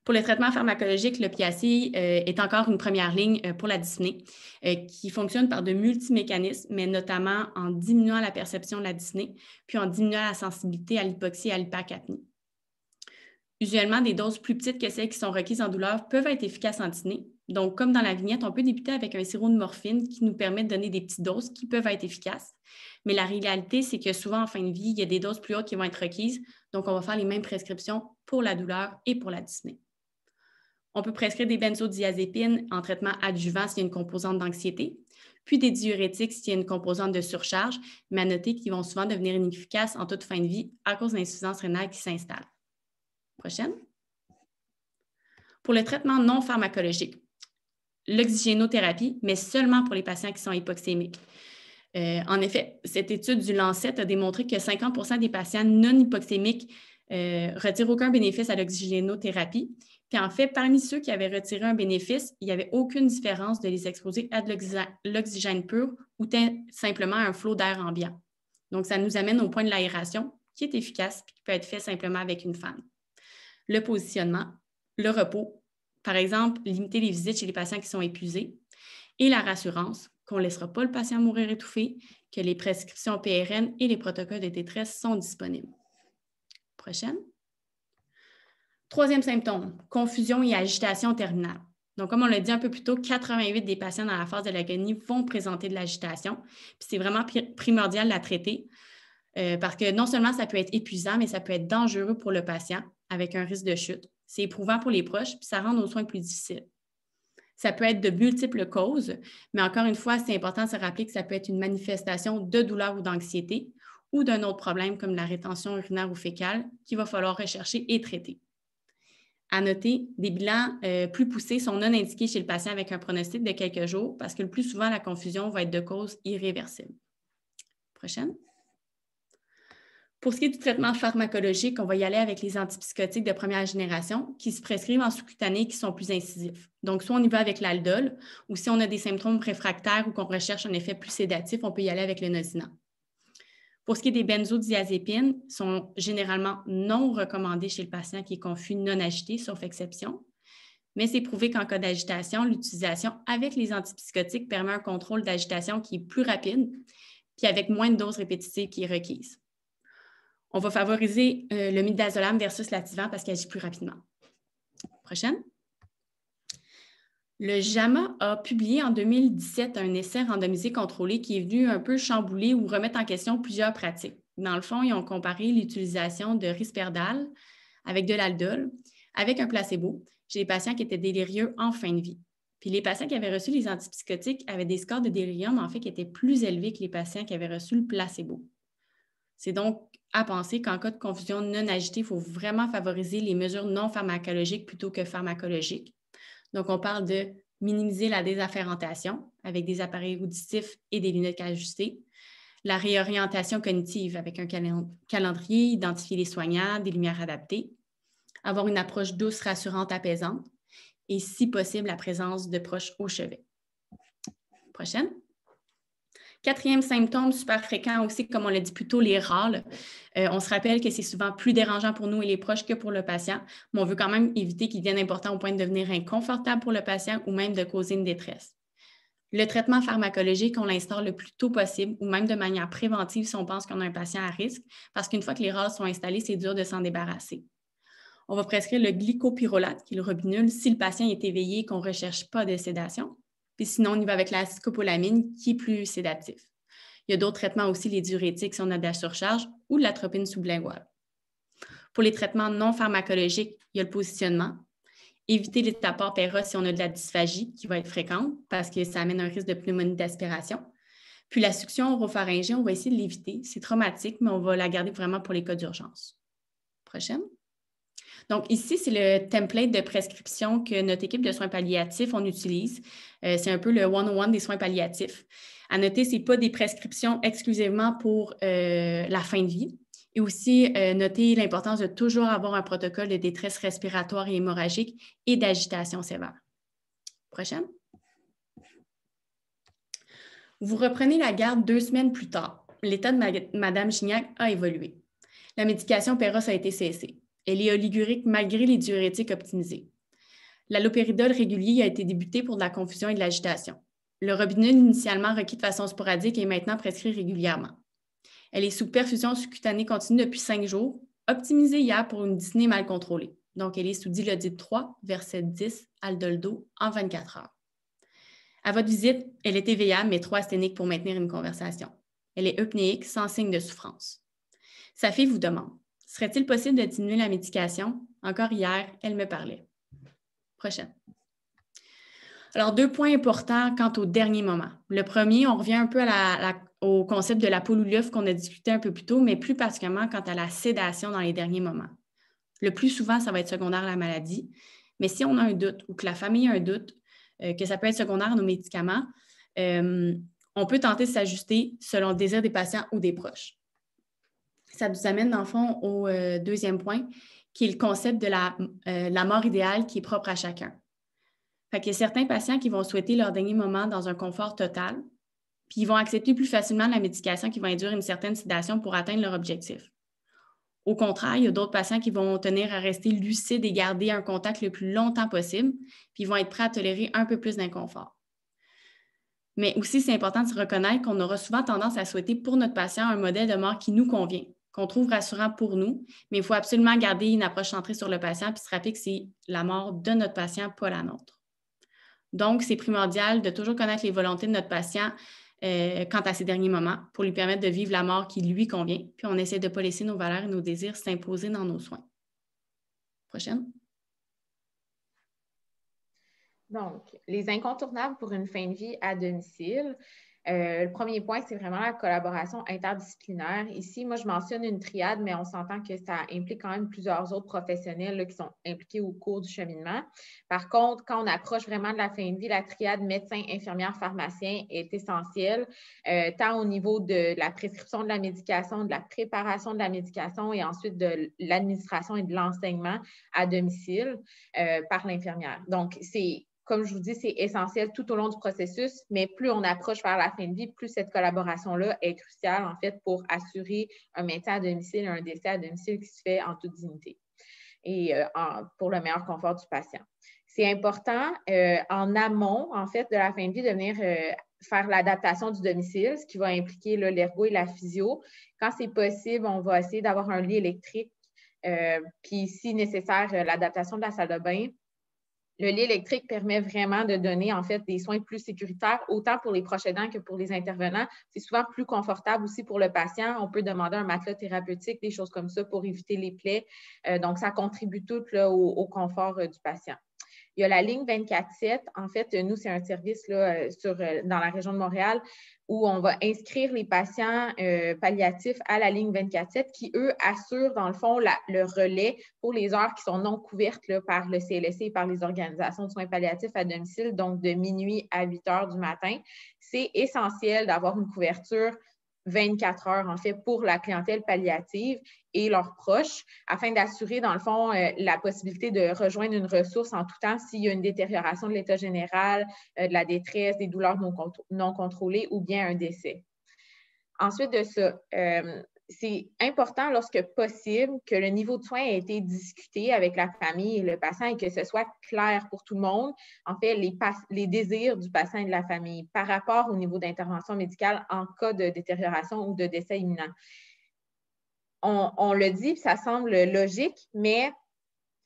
Pour le traitement pharmacologique, l'opiacé est encore une première ligne pour la dyspnée qui fonctionne par de multimécanismes, mais notamment en diminuant la perception de la dyspnée, puis en diminuant la sensibilité à l'hypoxie et à l'hypercapnie. Usuellement, des doses plus petites que celles qui sont requises en douleur peuvent être efficaces en dyspnée. Donc, comme dans la vignette, on peut débuter avec un sirop de morphine qui nous permet de donner des petites doses qui peuvent être efficaces. Mais la réalité, c'est que souvent, en fin de vie, il y a des doses plus hautes qui vont être requises. Donc, on va faire les mêmes prescriptions pour la douleur et pour la dyspnée. On peut prescrire des benzodiazépines en traitement adjuvant s'il y a une composante d'anxiété, puis des diurétiques s'il y a une composante de surcharge, mais à noter qu'ils vont souvent devenir inefficaces en toute fin de vie à cause de l'insuffisance rénale qui s'installe. Prochaine. Pour le traitement non pharmacologique, l'oxygénothérapie, mais seulement pour les patients qui sont hypoxémiques. En effet, cette étude du Lancet a démontré que 50% des patients non hypoxémiques retirent aucun bénéfice à l'oxygénothérapie. Puis en fait, parmi ceux qui avaient retiré un bénéfice, il n'y avait aucune différence de les exposer à de l'oxygène pur ou simplement à un flot d'air ambiant. Donc, ça nous amène au point de l'aération qui est efficace et qui peut être fait simplement avec une fan. Le positionnement, le repos, par exemple, limiter les visites chez les patients qui sont épuisés, et la rassurance qu'on ne laissera pas le patient mourir étouffé, que les prescriptions PRN et les protocoles de détresse sont disponibles. Prochaine. Troisième symptôme, confusion et agitation terminale. Donc, comme on l'a dit un peu plus tôt, 88 des patients dans la phase de l'agonie vont présenter de l'agitation. Puis c'est vraiment primordial de la traiter parce que non seulement ça peut être épuisant, mais ça peut être dangereux pour le patient avec un risque de chute. C'est éprouvant pour les proches, puis ça rend nos soins plus difficiles. Ça peut être de multiples causes, mais encore une fois, c'est important de se rappeler que ça peut être une manifestation de douleur ou d'anxiété ou d'un autre problème comme la rétention urinaire ou fécale qu'il va falloir rechercher et traiter. À noter, des bilans plus poussés sont non indiqués chez le patient avec un pronostic de quelques jours parce que le plus souvent, la confusion va être de cause irréversible. Prochaine. Pour ce qui est du traitement pharmacologique, on va y aller avec les antipsychotiques de première génération qui se prescrivent en sous-cutané et qui sont plus incisifs. Donc, soit on y va avec l'aldol ou si on a des symptômes réfractaires ou qu'on recherche un effet plus sédatif, on peut y aller avec le Nosina. Pour ce qui est des benzodiazépines, sont généralement non recommandés chez le patient qui est confus, non agité, sauf exception. Mais c'est prouvé qu'en cas d'agitation, l'utilisation avec les antipsychotiques permet un contrôle d'agitation qui est plus rapide puis avec moins de doses répétitives qui est requise. On va favoriser le midazolam versus l'Ativan parce qu'il agit plus rapidement. Prochaine. Le JAMA a publié en 2017 un essai randomisé contrôlé qui est venu un peu chambouler ou remettre en question plusieurs pratiques. Dans le fond, ils ont comparé l'utilisation de Risperdal avec de l'aldol avec un placebo chez les patients qui étaient délirieux en fin de vie. Puis les patients qui avaient reçu les antipsychotiques avaient des scores de délirium en fait qui étaient plus élevés que les patients qui avaient reçu le placebo. C'est donc à penser qu'en cas de confusion non agitée, il faut vraiment favoriser les mesures non pharmacologiques plutôt que pharmacologiques. Donc, on parle de minimiser la désafférentation avec des appareils auditifs et des lunettes ajustées, la réorientation cognitive avec un calendrier, identifier les soignants, des lumières adaptées, avoir une approche douce, rassurante, apaisante et, si possible, la présence de proches au chevet. Prochaine. Quatrième symptôme super fréquent aussi, comme on l'a dit plus tôt, les râles. On se rappelle que c'est souvent plus dérangeant pour nous et les proches que pour le patient, mais on veut quand même éviter qu'ils deviennent importants au point de devenir inconfortables pour le patient ou même de causer une détresse. Le traitement pharmacologique, on l'instaure le plus tôt possible ou même de manière préventive si on pense qu'on a un patient à risque, parce qu'une fois que les râles sont installés, c'est dur de s'en débarrasser. On va prescrire le glycopyrrolate, qui est le Robinul, si le patient est éveillé et qu'on ne recherche pas de sédation. Puis sinon, on y va avec la scopolamine qui est plus sédatif. Il y a d'autres traitements aussi, les diurétiques si on a de la surcharge ou de l'atropine sublinguale. Pour les traitements non pharmacologiques, il y a le positionnement. Éviter les apports PERA si on a de la dysphagie qui va être fréquente parce que ça amène un risque de pneumonie d'aspiration. Puis la succion oropharyngée, on va essayer de l'éviter. C'est traumatique, mais on va la garder vraiment pour les cas d'urgence. Prochaine. Donc ici, c'est le template de prescription que notre équipe de soins palliatifs, on utilise. C'est un peu le 101 des soins palliatifs. À noter, ce n'est pas des prescriptions exclusivement pour la fin de vie. Et aussi, noter l'importance de toujours avoir un protocole de détresse respiratoire et hémorragique et d'agitation sévère. Prochaine. Vous reprenez la garde 2 semaines plus tard. L'état de Mme Gignac a évolué. La médication Péros a été cessée. Elle est oligurique malgré les diurétiques optimisés. L'allopéridol régulier a été débuté pour de la confusion et de l'agitation. Le Robinul, initialement requis de façon sporadique, est maintenant prescrit régulièrement. Elle est sous perfusion sous-cutanée continue depuis 5 jours, optimisée hier pour une dyspnée mal contrôlée. Donc, elle est sous Dilodid 3, verset 10, Aldoldo, en 24 heures. À votre visite, elle est éveillable, mais trop asthénique pour maintenir une conversation. Elle est eupnéique, sans signe de souffrance. Sa fille vous demande, serait-il possible de diminuer la médication? Encore hier, elle me parlait. Prochaine. Alors, 2 points importants quant au dernier moment. Le premier, on revient un peu au concept de la polyluf qu'on a discuté un peu plus tôt, mais plus particulièrement quant à la sédation dans les derniers moments. Le plus souvent, ça va être secondaire à la maladie, mais si on a un doute ou que la famille a un doute, que ça peut être secondaire à nos médicaments, on peut tenter de s'ajuster selon le désir des patients ou des proches. Ça nous amène, dans le fond, au deuxième point, qui est le concept de la mort idéale qui est propre à chacun. Fait qu'il y a certains patients qui vont souhaiter leur dernier moment dans un confort total, puis ils vont accepter plus facilement la médication qui va induire une certaine sédation pour atteindre leur objectif. Au contraire, il y a d'autres patients qui vont tenir à rester lucides et garder un contact le plus longtemps possible, puis ils vont être prêts à tolérer un peu plus d'inconfort. Mais aussi, c'est important de se reconnaître qu'on aura souvent tendance à souhaiter pour notre patient un modèle de mort qui nous convient, qu'on trouve rassurant pour nous, mais il faut absolument garder une approche centrée sur le patient puis se rappeler que c'est la mort de notre patient, pas la nôtre. Donc, c'est primordial de toujours connaître les volontés de notre patient quant à ces derniers moments pour lui permettre de vivre la mort qui lui convient, puis on essaie de ne pas laisser nos valeurs et nos désirs s'imposer dans nos soins. Prochaine. Donc, les incontournables pour une fin de vie à domicile. Le premier point, c'est vraiment la collaboration interdisciplinaire. Ici, moi, je mentionne une triade, mais on s'entend que ça implique quand même plusieurs autres professionnels là, qui sont impliqués au cours du cheminement. Par contre, quand on approche vraiment de la fin de vie, la triade médecin, infirmière, pharmacien est essentielle, tant au niveau de la prescription de la médication, de la préparation de la médication et ensuite de l'administration et de l'enseignement à domicile par l'infirmière. Donc, comme je vous dis, c'est essentiel tout au long du processus, mais plus on approche vers la fin de vie, plus cette collaboration-là est cruciale, en fait, pour assurer un maintien à domicile et un décès à domicile qui se fait en toute dignité et pour le meilleur confort du patient. C'est important, en amont, en fait, de la fin de vie, de venir faire l'adaptation du domicile, ce qui va impliquer l'ergo et la physio. Quand c'est possible, on va essayer d'avoir un lit électrique, puis si nécessaire, l'adaptation de la salle de bain. Le lit électrique permet vraiment de donner, en fait, des soins plus sécuritaires, autant pour les proches aidants que pour les intervenants. C'est souvent plus confortable aussi pour le patient. On peut demander un matelas thérapeutique, des choses comme ça pour éviter les plaies. Donc, ça contribue tout là, au confort du patient. Il y a la ligne 24/7. En fait, nous, c'est un service là, dans la région de Montréal où on va inscrire les patients palliatifs à la ligne 24/7 qui, eux, assurent, dans le fond, le relais pour les heures qui sont non couvertes là, par le CLSC et par les organisations de soins palliatifs à domicile, donc de minuit à 8 heures du matin. C'est essentiel d'avoir une couverture 24 heures, en fait, pour la clientèle palliative et leurs proches, afin d'assurer, dans le fond, la possibilité de rejoindre une ressource en tout temps s'il y a une détérioration de l'état général, de la détresse, des douleurs non contrôlées ou bien un décès. Ensuite de ça, c'est important, lorsque possible, que le niveau de soins ait été discuté avec la famille et le patient et que ce soit clair pour tout le monde, en fait, les désirs du patient et de la famille par rapport au niveau d'intervention médicale en cas de détérioration ou de décès imminent. On le dit, ça semble logique, mais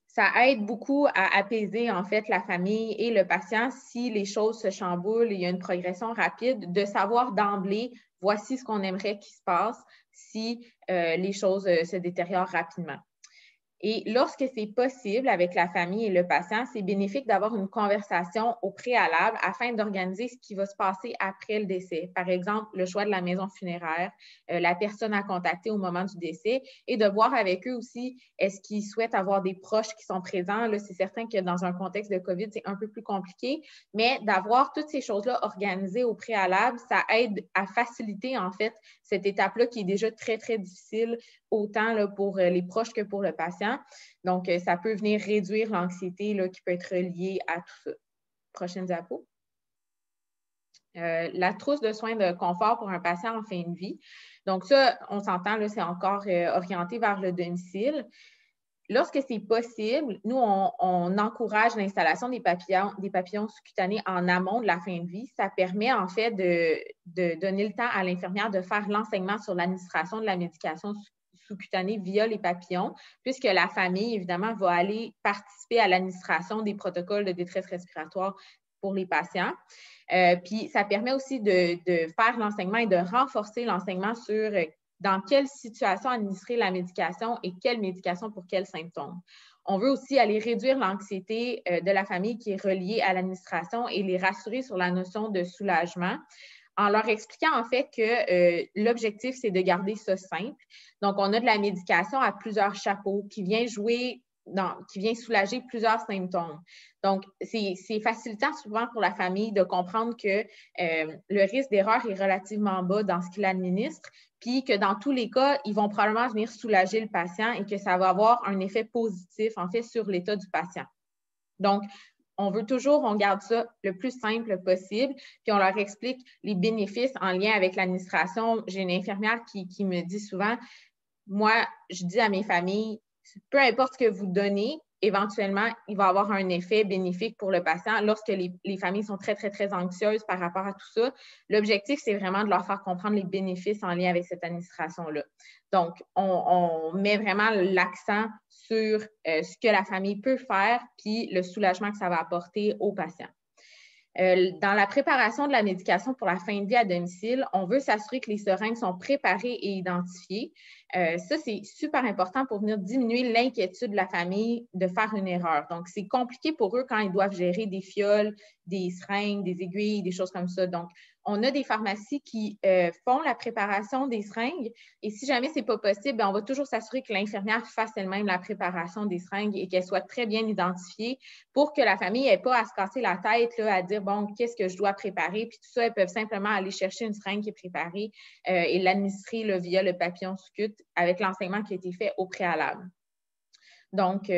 ça aide beaucoup à apaiser, en fait, la famille et le patient si les choses se chamboulent et il y a une progression rapide, de savoir d'emblée, voici ce qu'on aimerait qu'il se passe si les choses se détériorent rapidement. Et lorsque c'est possible avec la famille et le patient, c'est bénéfique d'avoir une conversation au préalable afin d'organiser ce qui va se passer après le décès. Par exemple, le choix de la maison funéraire, la personne à contacter au moment du décès et de voir avec eux aussi, est-ce qu'ils souhaitent avoir des proches qui sont présents. Là, c'est certain que dans un contexte de COVID, c'est un peu plus compliqué, mais d'avoir toutes ces choses-là organisées au préalable, ça aide à faciliter en fait cette étape-là qui est déjà très, très difficile, autant là, pour les proches que pour le patient. Donc, ça peut venir réduire l'anxiété qui peut être liée à tout ça. Prochaine diapo. La trousse de soins de confort pour un patient en fin de vie. Donc, ça, on s'entend, c'est encore orienté vers le domicile. Lorsque c'est possible, nous, on encourage l'installation des papillons sous-cutanés en amont de la fin de vie. Ça permet en fait de donner le temps à l'infirmière de faire l'enseignement sur l'administration de la médication sous-cutanée via les papillons, puisque la famille, évidemment, va aller participer à l'administration des protocoles de détresse respiratoire pour les patients. Puis, ça permet aussi de faire l'enseignement et de renforcer l'enseignement sur dans quelle situation administrer la médication et quelle médication pour quels symptômes. On veut aussi aller réduire l'anxiété de la famille qui est reliée à l'administration et les rassurer sur la notion de soulagement en leur expliquant en fait que l'objectif, c'est de garder ça simple. Donc, on a de la médication à plusieurs chapeaux qui vient soulager plusieurs symptômes. Donc, c'est facilitant souvent pour la famille de comprendre que le risque d'erreur est relativement bas dans ce qu'il administre, puis que dans tous les cas, ils vont probablement venir soulager le patient et que ça va avoir un effet positif, en fait, sur l'état du patient. Donc, on garde ça le plus simple possible, puis on leur explique les bénéfices en lien avec l'administration. J'ai une infirmière qui me dit souvent, moi, je dis à mes familles, peu importe ce que vous donnez, éventuellement, il va avoir un effet bénéfique pour le patient lorsque les familles sont très, très, très anxieuses par rapport à tout ça. L'objectif, c'est vraiment de leur faire comprendre les bénéfices en lien avec cette administration-là. Donc, on met vraiment l'accent sur ce que la famille peut faire puis le soulagement que ça va apporter aux patients. Dans la préparation de la médication pour la fin de vie à domicile, on veut s'assurer que les seringues sont préparées et identifiées. Ça, c'est super important pour venir diminuer l'inquiétude de la famille de faire une erreur. Donc, c'est compliqué pour eux quand ils doivent gérer des fioles, des seringues, des aiguilles, des choses comme ça. Donc, on a des pharmacies qui font la préparation des seringues et si jamais ce n'est pas possible, bien, on va toujours s'assurer que l'infirmière fasse elle-même la préparation des seringues et qu'elle soit très bien identifiée pour que la famille n'ait pas à se casser la tête là, à dire, bon, qu'est-ce que je dois préparer? Puis tout ça, elles peuvent simplement aller chercher une seringue qui est préparée et l'administrer là, via le papillon sous-cut avec l'enseignement qui a été fait au préalable. Donc,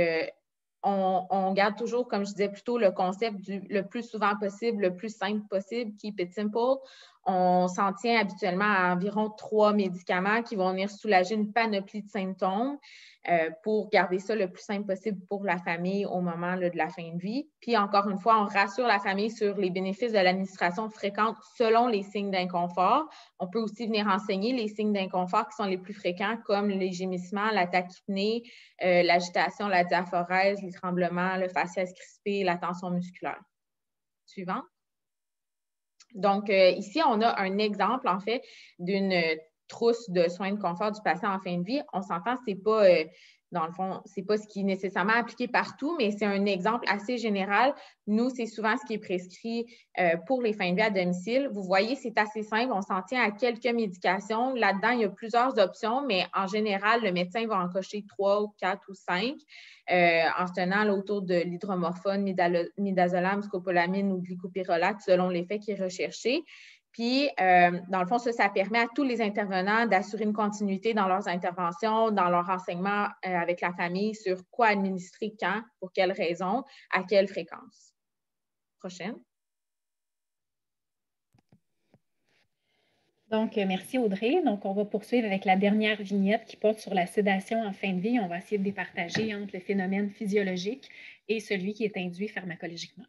on garde toujours, comme je disais plus tôt, le concept le plus souvent possible, le plus simple possible, keep it simple. On s'en tient habituellement à environ 3 médicaments qui vont venir soulager une panoplie de symptômes pour garder ça le plus simple possible pour la famille au moment là, de la fin de vie. Puis encore une fois, on rassure la famille sur les bénéfices de l'administration fréquente selon les signes d'inconfort. On peut aussi venir enseigner les signes d'inconfort qui sont les plus fréquents comme les gémissements, la tachypnée, l'agitation, la diaphorèse, les tremblements, le faciès crispé, la tension musculaire. Suivant. Donc, ici, on a un exemple, en fait, d'une trousse de soins de confort du patient en fin de vie. On s'entend, c'est pas, dans le fond, c'est pas ce qui est nécessairement appliqué partout, mais c'est un exemple assez général. Nous, c'est souvent ce qui est prescrit pour les fins de vie à domicile. Vous voyez, c'est assez simple. On s'en tient à quelques médications. Là-dedans, il y a plusieurs options, mais en général, le médecin va en cocher 3 ou 4 ou 5 en se tenant là, autour de l'hydromorphone, midazolam, scopolamine ou glycopyrrolate selon l'effet qui est recherché. Puis, dans le fond, ça permet à tous les intervenants d'assurer une continuité dans leurs interventions, dans leur enseignement avec la famille sur quoi administrer quand, pour quelles raisons, à quelle fréquence. Prochaine. Donc, merci Audrey. Donc, on va poursuivre avec la dernière vignette qui porte sur la sédation en fin de vie. On va essayer de départager entre le phénomène physiologique et celui qui est induit pharmacologiquement.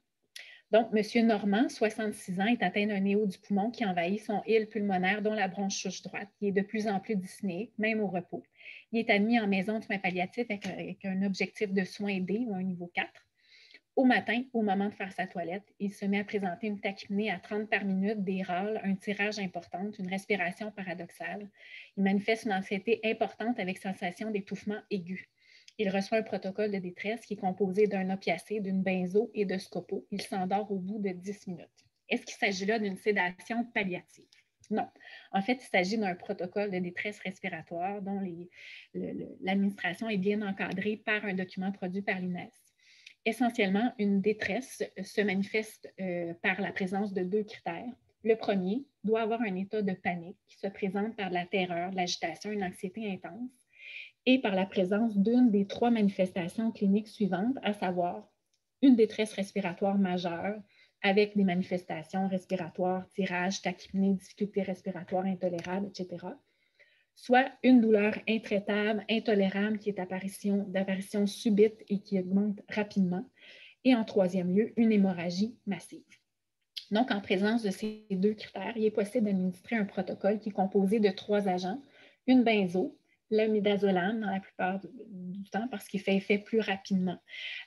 Donc, M. Normand, 66 ans, est atteint d'un néo du poumon qui envahit son île pulmonaire, dont la bronche souche droite. Il est de plus en plus dyspnéique, même au repos. Il est admis en maison de soins palliatifs avec un objectif de soins D ou un niveau 4. Au matin, au moment de faire sa toilette, il se met à présenter une tachypnée à 30 par minute, des râles, un tirage important, une respiration paradoxale. Il manifeste une anxiété importante avec sensation d'étouffement aigu. Il reçoit un protocole de détresse qui est composé d'un opiacé, d'une benzo et de scopo. Il s'endort au bout de 10 minutes. Est-ce qu'il s'agit là d'une sédation palliative? Non. En fait, il s'agit d'un protocole de détresse respiratoire dont l'administration est bien encadrée par un document produit par l'INES. Essentiellement, une détresse se manifeste par la présence de 2 critères. Le premier doit avoir un état de panique qui se présente par de la terreur, de l'agitation, une anxiété intense, et par la présence d'une des 3 manifestations cliniques suivantes, à savoir une détresse respiratoire majeure avec des manifestations respiratoires, tirage, tachypnée, difficultés respiratoires intolérables, etc. Soit une douleur intraitable, intolérable, qui est d'apparition subite et qui augmente rapidement. Et en 3e lieu, une hémorragie massive. Donc, en présence de ces 2 critères, il est possible d'administrer un protocole qui est composé de 3 agents, une benzo, le midazolam dans la plupart du temps parce qu'il fait effet plus rapidement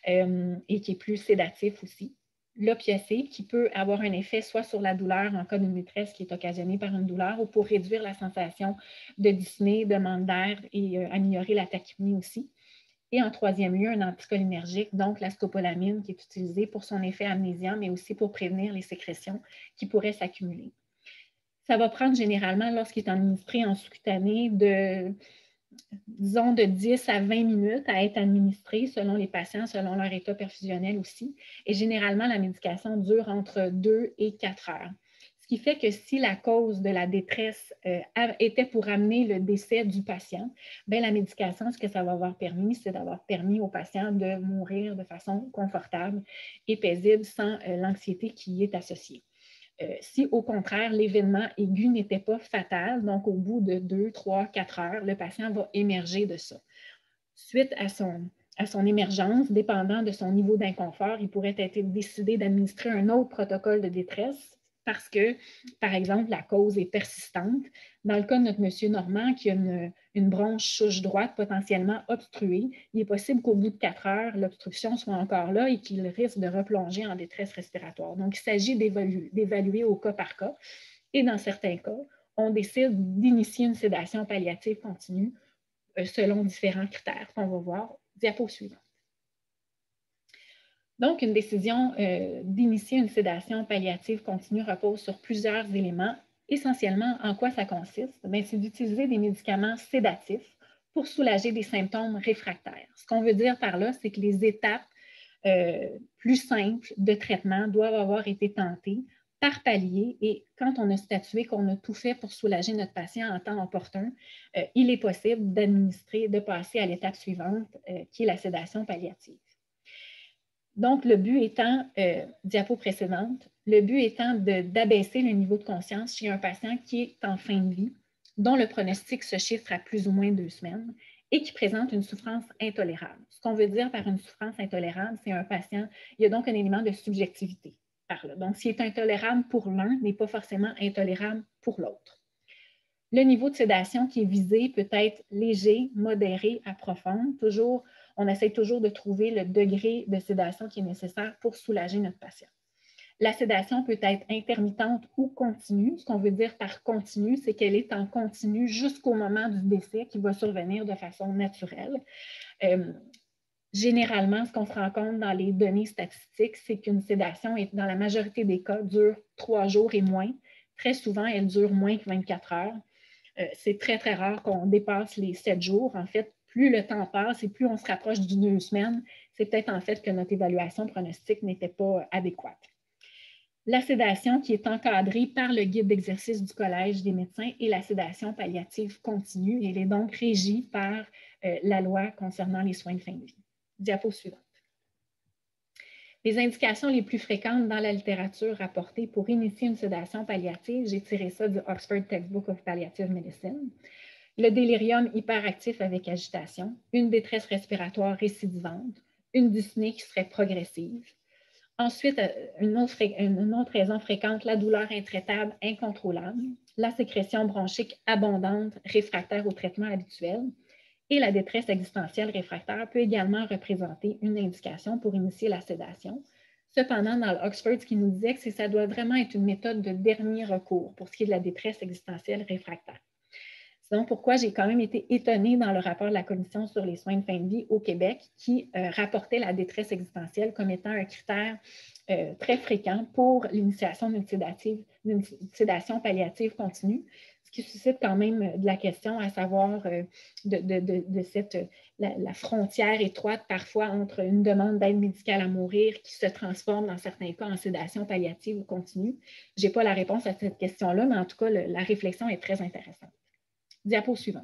et qui est plus sédatif aussi. L'opiacé qui peut avoir un effet soit sur la douleur en cas d'une détresse qui est occasionnée par une douleur ou pour réduire la sensation de dyspnée, de manque d'air et améliorer la tachypnée aussi. Et en 3e lieu, un anticholinergique, donc la scopolamine qui est utilisée pour son effet amnésiant, mais aussi pour prévenir les sécrétions qui pourraient s'accumuler. Ça va prendre généralement, lorsqu'il est administré en sous-cutané, disons de 10 à 20 minutes à être administré selon les patients, selon leur état perfusionnel aussi. Et généralement, la médication dure entre 2 et 4 heures. Ce qui fait que si la cause de la détresse était pour amener le décès du patient, bien, la médication, ce que ça va avoir permis, c'est d'avoir permis au patient de mourir de façon confortable et paisible sans l'anxiété qui y est associée. Si au contraire, l'événement aigu n'était pas fatal, donc au bout de 2, 3, 4 heures, le patient va émerger de ça. Suite à son émergence, dépendant de son niveau d'inconfort, il pourrait être décidé d'administrer un autre protocole de détresse parce que, par exemple, la cause est persistante. Dans le cas de notre monsieur Normand qui a une bronche souche droite potentiellement obstruée, il est possible qu'au bout de 4 heures, l'obstruction soit encore là et qu'il risque de replonger en détresse respiratoire. Donc, il s'agit d'évaluer au cas par cas. Et dans certains cas, on décide d'initier une sédation palliative continue selon différents critères qu'on va voir. Diapo suivante. Donc, une décision d'initier une sédation palliative continue repose sur plusieurs éléments. Essentiellement, en quoi ça consiste? C'est d'utiliser des médicaments sédatifs pour soulager des symptômes réfractaires. Ce qu'on veut dire par là, c'est que les étapes plus simples de traitement doivent avoir été tentées par palier et quand on a statué qu'on a tout fait pour soulager notre patient en temps opportun, il est possible de passer à l'étape suivante qui est la sédation palliative. Donc, le but étant, diapo précédente, le but étant d'abaisser le niveau de conscience chez un patient qui est en fin de vie, dont le pronostic se chiffre à plus ou moins 2 semaines et qui présente une souffrance intolérable. Ce qu'on veut dire par une souffrance intolérable, c'est un patient, il y a donc un élément de subjectivité par là. Donc, ce qui est intolérable pour l'un n'est pas forcément intolérable pour l'autre. Le niveau de sédation qui est visé peut être léger, modéré à profond. On essaie toujours de trouver le degré de sédation qui est nécessaire pour soulager notre patient. La sédation peut être intermittente ou continue. Ce qu'on veut dire par continue, c'est qu'elle est en continu jusqu'au moment du décès qui va survenir de façon naturelle. Généralement, ce qu'on se rend compte dans les données statistiques, c'est qu'une sédation, dans la majorité des cas, dure 3 jours et moins. Très souvent, elle dure moins que 24 heures. C'est très, très rare qu'on dépasse les 7 jours. En fait, plus le temps passe et plus on se rapproche du 2 semaines, c'est peut-être en fait que notre évaluation pronostique n'était pas adéquate. La sédation qui est encadrée par le guide d'exercice du Collège des médecins et la sédation palliative continue. Elle est donc régie par la loi concernant les soins de fin de vie. Diapo suivante. Les indications les plus fréquentes dans la littérature rapportée pour initier une sédation palliative, j'ai tiré ça du Oxford Textbook of Palliative Medicine. Le délirium hyperactif avec agitation, une détresse respiratoire récidivante, une dyspnée qui serait progressive. Ensuite, une autre raison fréquente, la douleur intraitable incontrôlable, la sécrétion bronchique abondante réfractaire au traitement habituel. Et la détresse existentielle réfractaire peut également représenter une indication pour initier la sédation. Cependant, dans l'Oxford, ce qui nous disait que ça doit vraiment être une méthode de dernier recours pour ce qui est de la détresse existentielle réfractaire. C'est donc pourquoi j'ai quand même été étonnée dans le rapport de la Commission sur les soins de fin de vie au Québec qui rapportait la détresse existentielle comme étant un critère très fréquent pour l'initiation d'une sédation palliative continue, ce qui suscite quand même de la question à savoir la frontière étroite parfois entre une demande d'aide médicale à mourir qui se transforme dans certains cas en sédation palliative ou continue. Je n'ai pas la réponse à cette question-là, mais en tout cas, la réflexion est très intéressante. Diapo suivante.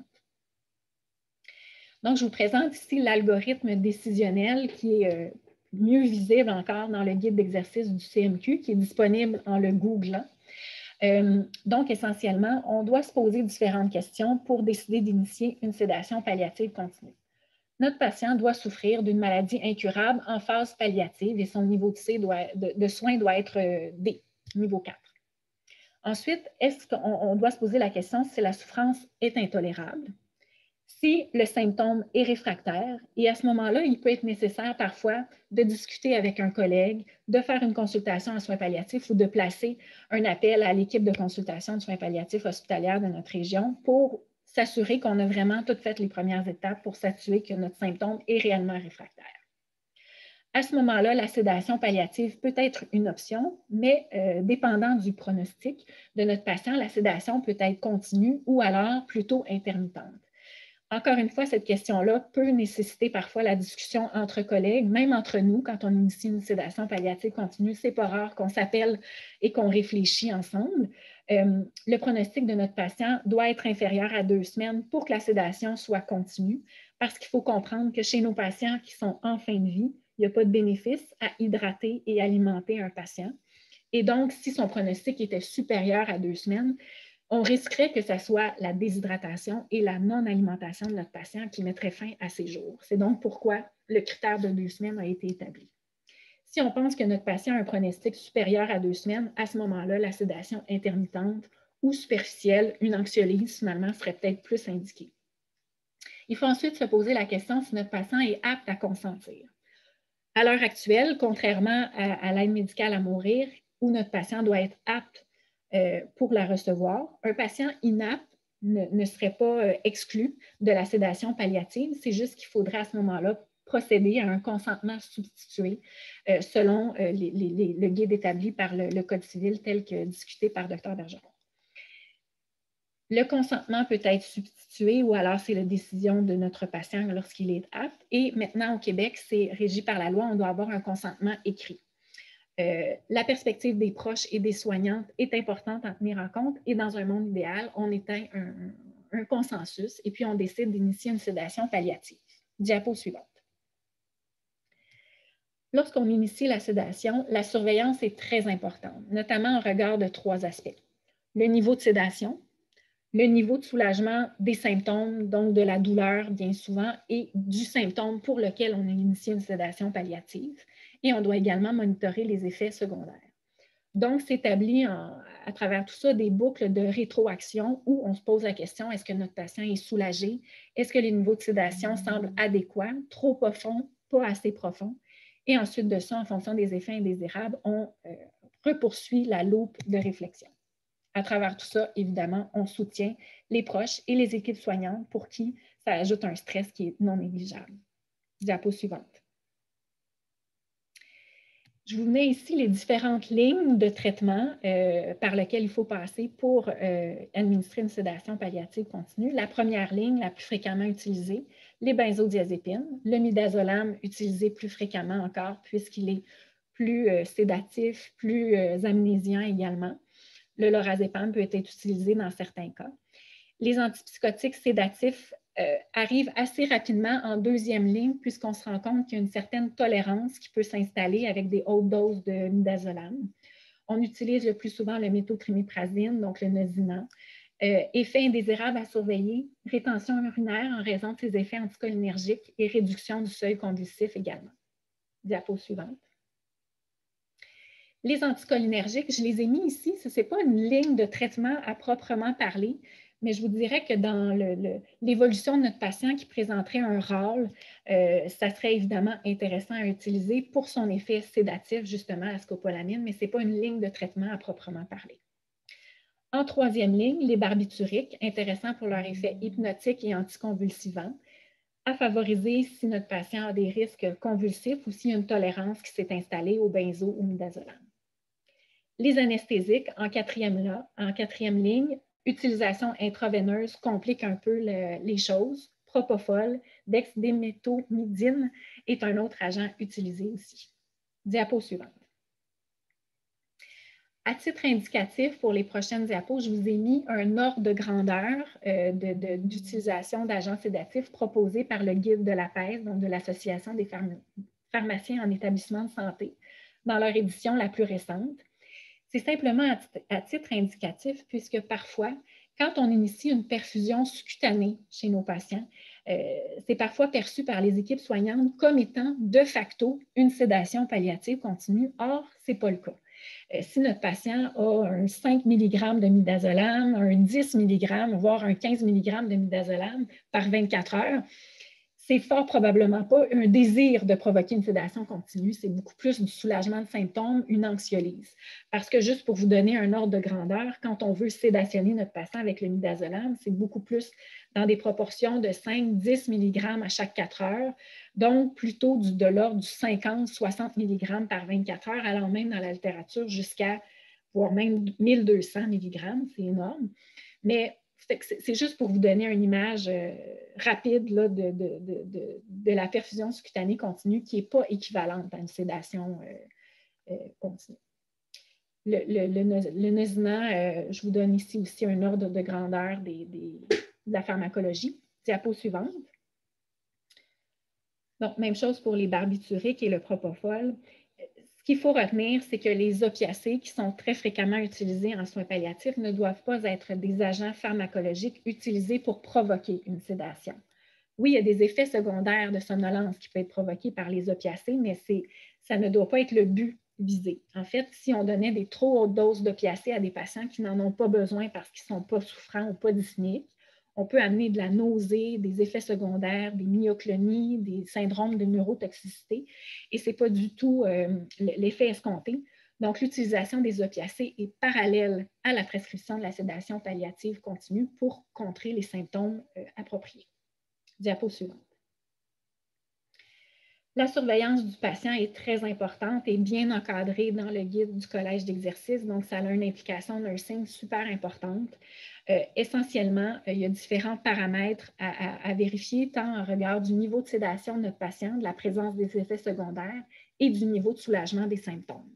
Donc, je vous présente ici l'algorithme décisionnel qui est mieux visible encore dans le guide d'exercice du CMQ qui est disponible en le googlant. Donc, essentiellement, on doit se poser différentes questions pour décider d'initier une sédation palliative continue. Notre patient doit souffrir d'une maladie incurable en phase palliative et son niveau de soins doit être D, niveau 4. Ensuite, est-ce qu'on doit se poser la question si la souffrance est intolérable, si le symptôme est réfractaire, et à ce moment-là, il peut être nécessaire parfois de discuter avec un collègue, de faire une consultation en soins palliatifs ou de placer un appel à l'équipe de consultation de soins palliatifs hospitalières de notre région pour s'assurer qu'on a vraiment toutes fait les premières étapes pour s'assurer que notre symptôme est réellement réfractaire. À ce moment-là, la sédation palliative peut être une option, mais dépendant du pronostic de notre patient, la sédation peut être continue ou alors plutôt intermittente. Encore une fois, cette question-là peut nécessiter parfois la discussion entre collègues, même entre nous, quand on initie une sédation palliative continue. C'est pas rare qu'on s'appelle et qu'on réfléchit ensemble. Le pronostic de notre patient doit être inférieur à 2 semaines pour que la sédation soit continue, parce qu'il faut comprendre que chez nos patients qui sont en fin de vie, il n'y a pas de bénéfice à hydrater et alimenter un patient. Et donc, si son pronostic était supérieur à 2 semaines, on risquerait que ce soit la déshydratation et la non-alimentation de notre patient qui mettrait fin à ses jours. C'est donc pourquoi le critère de 2 semaines a été établi. Si on pense que notre patient a un pronostic supérieur à 2 semaines, à ce moment-là, la sédation intermittente ou superficielle, une anxiolyse, finalement, serait peut-être plus indiquée. Il faut ensuite se poser la question si notre patient est apte à consentir. À l'heure actuelle, contrairement à l'aide médicale à mourir, où notre patient doit être apte pour la recevoir, un patient inapte ne serait pas exclu de la sédation palliative. C'est juste qu'il faudrait à ce moment-là procéder à un consentement substitué selon le guide établi par le Code civil tel que discuté par Dr. Bergeron. Le consentement peut être substitué ou alors c'est la décision de notre patient lorsqu'il est apte. Et maintenant, au Québec, c'est régi par la loi, on doit avoir un consentement écrit. La perspective des proches et des soignantes est importante à tenir en compte et dans un monde idéal, on éteint un consensus et puis on décide d'initier une sédation palliative. Diapo suivante. Lorsqu'on initie la sédation, la surveillance est très importante, notamment en regard de 3 aspects. Le niveau de sédation, le niveau de soulagement des symptômes, donc de la douleur bien souvent, et du symptôme pour lequel on a initié une sédation palliative. Et on doit également monitorer les effets secondaires. Donc, s'établit à travers tout ça des boucles de rétroaction où on se pose la question, est-ce que notre patient est soulagé? Est-ce que les niveaux de sédation semblent adéquats, trop profonds, pas assez profonds? Et ensuite de ça, en fonction des effets indésirables, on repoursuit la loupe de réflexion. À travers tout ça, évidemment, on soutient les proches et les équipes soignantes pour qui ça ajoute un stress qui est non négligeable. Diapo suivante. Je vous mets ici les différentes lignes de traitement par lesquelles il faut passer pour administrer une sédation palliative continue. La première ligne, la plus fréquemment utilisée, les benzodiazépines. Le midazolam, utilisé plus fréquemment encore puisqu'il est plus sédatif, plus amnésiant également. Le lorazépam peut être utilisé dans certains cas. Les antipsychotiques sédatifs arrivent assez rapidement en deuxième ligne puisqu'on se rend compte qu'il y a une certaine tolérance qui peut s'installer avec des hautes doses de midazolam. On utilise le plus souvent le méthyltrimiprazine, donc le Nosinant. Effet indésirable à surveiller, rétention urinaire en raison de ses effets anticholinergiques et réduction du seuil convulsif également. Diapo suivante. Les anticholinergiques, je les ai mis ici, ce n'est pas une ligne de traitement à proprement parler, mais je vous dirais que dans l'évolution de notre patient qui présenterait un râle, ça serait évidemment intéressant à utiliser pour son effet sédatif, justement, la scopolamine, mais ce n'est pas une ligne de traitement à proprement parler. En troisième ligne, les barbituriques, intéressants pour leur effet hypnotique et anticonvulsivant, à favoriser si notre patient a des risques convulsifs ou s'il y a une tolérance qui s'est installée au benzo ou midazolam. Les anesthésiques, en quatrième ligne, utilisation intraveineuse complique un peu les choses. Propofol, dexmédetomidine est un autre agent utilisé aussi. Diapo suivante. À titre indicatif, pour les prochaines diapos, je vous ai mis un ordre de grandeur d'utilisation d'agents sédatifs proposé par le guide de l'APES, donc de l'Association des pharmaciens en établissement de santé, dans leur édition la plus récente. C'est simplement à titre indicatif, puisque parfois, quand on initie une perfusion sous-cutanée chez nos patients, c'est parfois perçu par les équipes soignantes comme étant de facto une sédation palliative continue. Or, ce n'est pas le cas. Si notre patient a un 5 mg de midazolam, un 10 mg, voire un 15 mg de midazolam par 24 heures, c'est fort probablement pas un désir de provoquer une sédation continue, c'est beaucoup plus du soulagement de symptômes, une anxiolyse. Parce que juste pour vous donner un ordre de grandeur, quand on veut sédationner notre patient avec le midazolam, c'est beaucoup plus dans des proportions de 5-10 mg à chaque 4 heures, donc plutôt de l'ordre du 50-60 mg par 24 heures, allant même dans la littérature jusqu'à, voire même 1200 mg, c'est énorme. Mais c'est juste pour vous donner une image rapide là, de la perfusion sous-cutanée continue qui n'est pas équivalente à une sédation continue. Le Nosinant, je vous donne ici aussi un ordre de grandeur de la pharmacologie. Diapo suivante. Donc, même chose pour les barbituriques et le propofol. Ce qu'il faut retenir, c'est que les opiacés, qui sont très fréquemment utilisés en soins palliatifs, ne doivent pas être des agents pharmacologiques utilisés pour provoquer une sédation. Oui, il y a des effets secondaires de somnolence qui peuvent être provoqués par les opiacés, mais ça ne doit pas être le but visé. En fait, si on donnait des trop hautes doses d'opiacés à des patients qui n'en ont pas besoin parce qu'ils ne sont pas souffrants ou pas dyspniques, on peut amener de la nausée, des effets secondaires, des myoclonies, des syndromes de neurotoxicité, et ce n'est pas du tout l'effet escompté. Donc, l'utilisation des opiacés est parallèle à la prescription de la sédation palliative continue pour contrer les symptômes appropriés. Diapo suivante. La surveillance du patient est très importante et bien encadrée dans le guide du collège d'exercice, donc ça a une implication nursing super importante. Essentiellement, il y a différents paramètres à vérifier, tant en regard du niveau de sédation de notre patient, de la présence des effets secondaires et du niveau de soulagement des symptômes.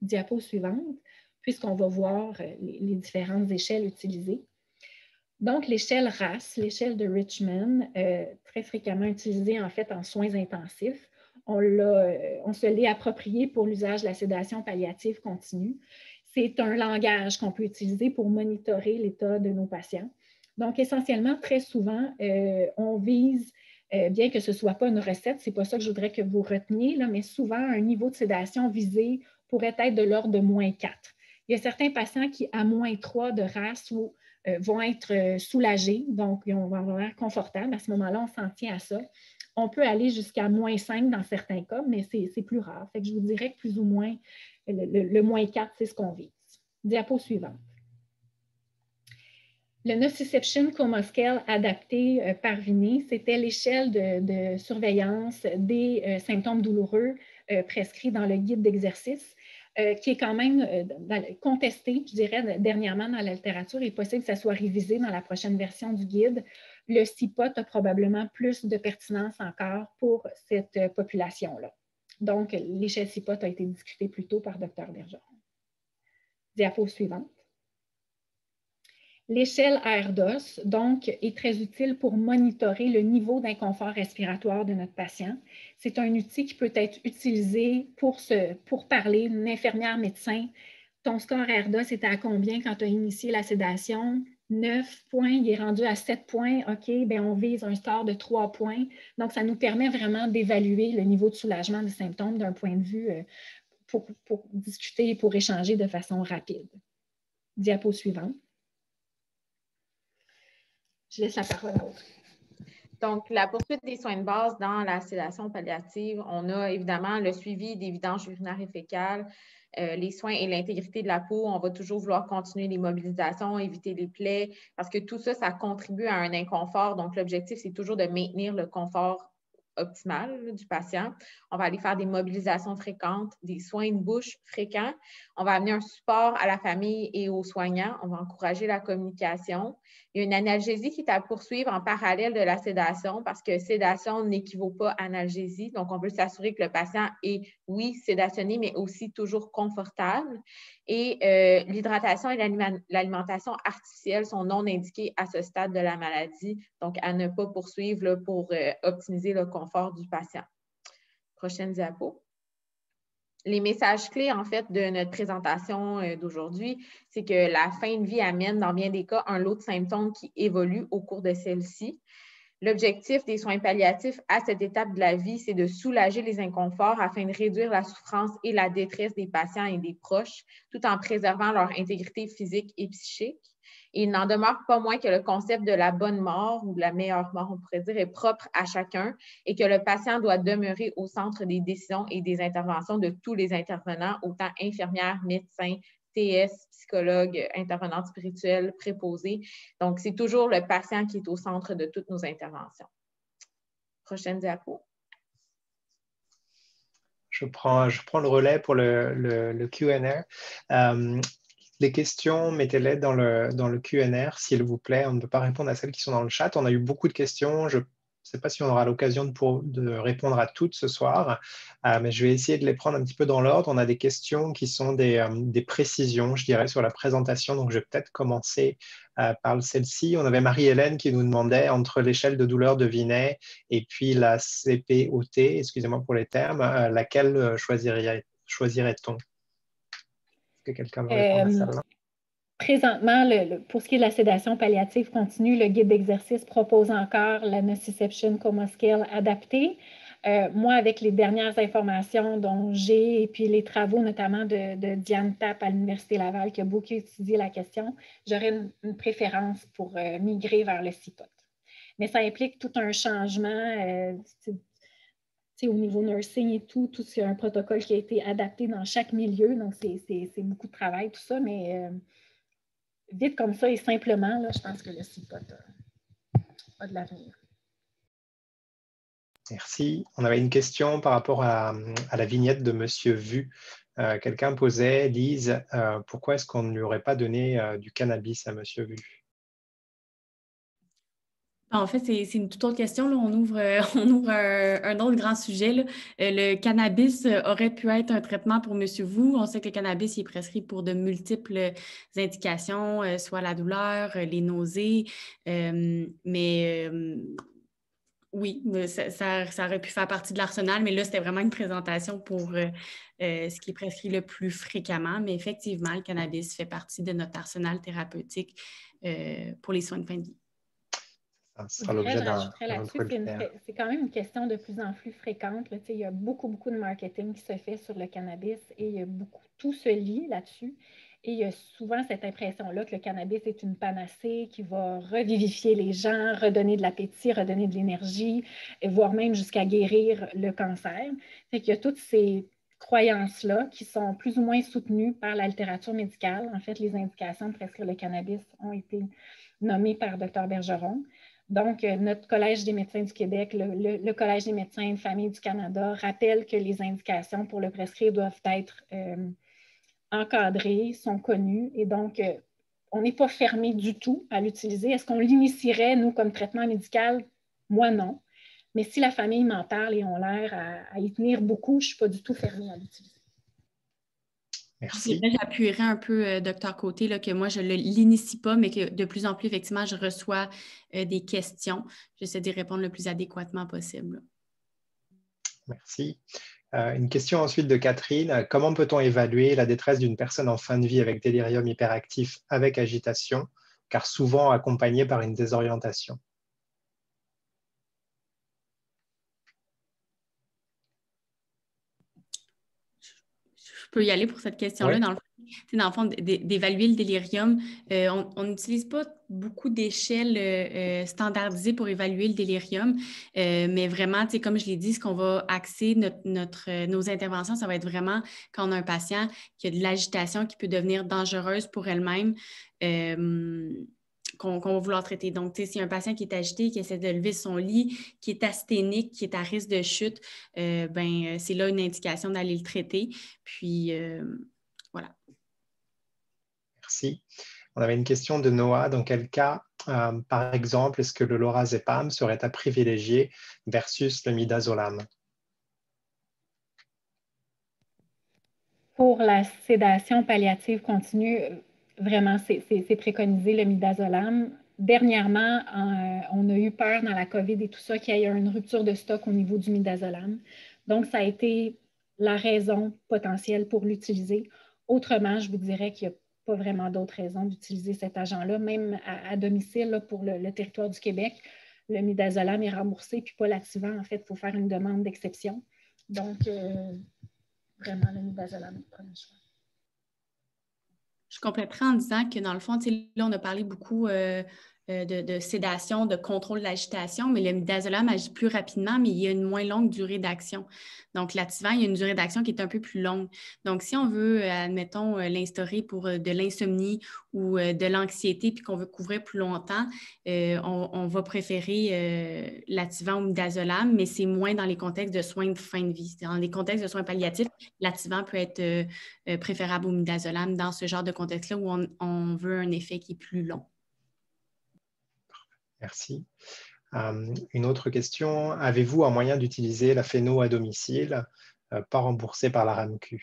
Diapo suivante, puisqu'on va voir les différentes échelles utilisées. Donc, l'échelle RASS, l'échelle de Richmond, très fréquemment utilisée en fait en soins intensifs. On se l'est approprié pour l'usage de la sédation palliative continue. C'est un langage qu'on peut utiliser pour monitorer l'état de nos patients. Donc, essentiellement, très souvent, on vise, bien que ce ne soit pas une recette, ce n'est pas ça que je voudrais que vous reteniez, là, mais souvent, un niveau de sédation visé pourrait être de l'ordre de -4. Il y a certains patients qui, à -3 de RASS, vont être soulagés, donc on va avoir l'air confortable. À ce moment-là, on s'en tient à ça. On peut aller jusqu'à -5 dans certains cas, mais c'est plus rare. Fait que je vous dirais que plus ou moins, le -4, c'est ce qu'on vise. Diapo suivante. Le Nociception Coma Scale adapté par Vinay, c'était l'échelle de surveillance des symptômes douloureux prescrits dans le guide d'exercice, qui est quand même contesté, je dirais, dernièrement dans la littérature. Il est possible que ça soit révisé dans la prochaine version du guide. Le CIPOT a probablement plus de pertinence encore pour cette population-là. Donc, l'échelle CIPOT a été discutée plus tôt par Dr. Bergeron. Diapo suivante. L'échelle AirDos, donc, est très utile pour monitorer le niveau d'inconfort respiratoire de notre patient. C'est un outil qui peut être utilisé pour parler une infirmière médecin. Ton score AirDos était à combien quand tu as initié la sédation? 9 points, il est rendu à 7 points. OK, bien, on vise un score de 3 points. Donc, ça nous permet vraiment d'évaluer le niveau de soulagement des symptômes d'un point de vue pour discuter et pour échanger de façon rapide. Diapo suivante. Je laisse la parole à l'autre. Donc, la poursuite des soins de base dans la sédation palliative, on a évidemment le suivi des vidanges urinaires et fécales, les soins et l'intégrité de la peau. On va toujours vouloir continuer les mobilisations, éviter les plaies, parce que tout ça, ça contribue à un inconfort. Donc, l'objectif, c'est toujours de maintenir le confort optimal du patient. On va aller faire des mobilisations fréquentes, des soins de bouche fréquents. On va amener un support à la famille et aux soignants. On va encourager la communication. Il y a une analgésie qui est à poursuivre en parallèle de la sédation parce que sédation n'équivaut pas à analgésie. Donc, on veut s'assurer que le patient est, oui, sédationné, mais aussi toujours confortable. Et l'hydratation et l'alimentation artificielle sont non indiquées à ce stade de la maladie, donc à ne pas poursuivre là, pour optimiser le confort du patient. Prochaine diapo. Les messages clés, en fait, de notre présentation d'aujourd'hui, c'est que la fin de vie amène, dans bien des cas, un lot de symptômes qui évoluent au cours de celle-ci. L'objectif des soins palliatifs à cette étape de la vie, c'est de soulager les inconforts afin de réduire la souffrance et la détresse des patients et des proches, tout en préservant leur intégrité physique et psychique. Et il n'en demeure pas moins que le concept de la bonne mort ou de la meilleure mort, on pourrait dire, est propre à chacun et que le patient doit demeurer au centre des décisions et des interventions de tous les intervenants, autant infirmières, médecins, TS, psychologues, intervenantes spirituelles, préposés. Donc, c'est toujours le patient qui est au centre de toutes nos interventions. Prochaine diapo. Je prends le relais pour le Q&A. Les questions, mettez-les dans le Q&A, s'il vous plaît. On ne peut pas répondre à celles qui sont dans le chat. On a eu beaucoup de questions. Je ne sais pas si on aura l'occasion de répondre à toutes ce soir, mais je vais essayer de les prendre un petit peu dans l'ordre. On a des questions qui sont des précisions, je dirais, sur la présentation. Donc, je vais peut-être commencer par celle-ci. On avait Marie-Hélène qui nous demandait, entre l'échelle de douleur de Vinet et puis la CPOT, excusez-moi pour les termes, laquelle choisirait-on? Est-ce que quelqu'un veut répondre à celle-là? Présentement, pour ce qui est de la sédation palliative continue, le guide d'exercice propose encore la nociception coma scale adaptée. Moi, avec les dernières informations dont j'ai et puis les travaux notamment de Diane Tapp à l'Université Laval qui a beaucoup étudié la question, j'aurais une préférence pour migrer vers le CPOT. Mais ça implique tout un changement au niveau nursing et tout c'est un protocole qui a été adapté dans chaque milieu, donc c'est beaucoup de travail, tout ça, mais vite comme ça et simplement, là, je pense que le CPOT a de l'avenir. Merci. On avait une question par rapport à la vignette de Monsieur Vu. Quelqu'un posait, Lise, pourquoi est-ce qu'on ne lui aurait pas donné du cannabis à Monsieur Vu? En fait, c'est une toute autre question. Là. On ouvre un autre grand sujet. Là. Le cannabis aurait pu être un traitement pour Monsieur Vous. On sait que le cannabis est prescrit pour de multiples indications, soit la douleur, les nausées, mais oui, ça aurait pu faire partie de l'arsenal, mais là, c'était vraiment une présentation pour ce qui est prescrit le plus fréquemment. Mais effectivement, le cannabis fait partie de notre arsenal thérapeutique pour les soins de fin de vie. Ça sera l'objet d'un webinaire. C'est quand même une question de plus en plus fréquente. Là, il y a beaucoup de marketing qui se fait sur le cannabis et il y a tout se lie là-dessus. Et il y a souvent cette impression-là que le cannabis est une panacée qui va revivifier les gens, redonner de l'appétit, redonner de l'énergie, et voire même jusqu'à guérir le cancer. Fait qu'il y a toutes ces croyances-là qui sont plus ou moins soutenues par la littérature médicale. En fait, les indications de prescrire le cannabis ont été nommées par Dr Bergeron. Donc, notre Collège des médecins du Québec, le Collège des médecins de famille du Canada rappelle que les indications pour le prescrire doivent être encadrées, sont connues et donc on n'est pas fermé du tout à l'utiliser. Est-ce qu'on l'initierait, nous, comme traitement médical? Moi, non. Mais si la famille m'en parle et ont l'air à y tenir beaucoup, je ne suis pas du tout fermée à l'utiliser. Merci. J'appuierais un peu, Dr Côté, là, que moi, je ne l'initie pas, mais que de plus en plus, effectivement, je reçois des questions. J'essaie d'y répondre le plus adéquatement possible. Merci. Une question ensuite de Catherine. Comment peut-on évaluer la détresse d'une personne en fin de vie avec délirium hyperactif avec agitation, car souvent accompagnée par une désorientation? peux y aller pour cette question-là. Oui. Dans le fond, d'évaluer le délirium, on n'utilise pas beaucoup d'échelles standardisées pour évaluer le délirium, mais vraiment, comme je l'ai dit, ce qu'on va axer nos interventions, ça va être vraiment quand on a un patient qui a de l'agitation qui peut devenir dangereuse pour elle-même, qu'on va vouloir traiter. Donc, s'il y a un patient qui est agité, qui essaie de lever son lit, qui est asthénique, qui est à risque de chute, c'est là une indication d'aller le traiter. Puis, voilà. Merci. On avait une question de Noah. Dans quel cas, par exemple, est-ce que le lorazépam serait à privilégier versus le midazolam? Pour la sédation palliative continue, vraiment, c'est préconisé le midazolam. Dernièrement, on a eu peur dans la COVID et tout ça qu'il y ait une rupture de stock au niveau du midazolam. Donc, ça a été la raison potentielle pour l'utiliser. Autrement, je vous dirais qu'il n'y a pas vraiment d'autres raisons d'utiliser cet agent-là, même à domicile là, pour le territoire du Québec. Le midazolam est remboursé, puis pas l'activant. En fait, il faut faire une demande d'exception. Donc, vraiment, le midazolam est le premier choix. Je compléterai en disant que dans le fond, là, on a parlé beaucoup de sédation, de contrôle de l'agitation, mais le midazolam agit plus rapidement, mais il y a une moins longue durée d'action. Donc, l'activant, il y a une durée d'action qui est un peu plus longue. Donc, si on veut, admettons, l'instaurer pour de l'insomnie ou de l'anxiété, puis qu'on veut couvrir plus longtemps, on va préférer l'activant au midazolam, mais c'est moins dans les contextes de soins de fin de vie. Dans les contextes de soins palliatifs, l'activant peut être préférable au midazolam dans ce genre de contexte-là où on veut un effet qui est plus long. Merci. Une autre question. Avez-vous un moyen d'utiliser la phéno à domicile, pas remboursé par la RAMQ?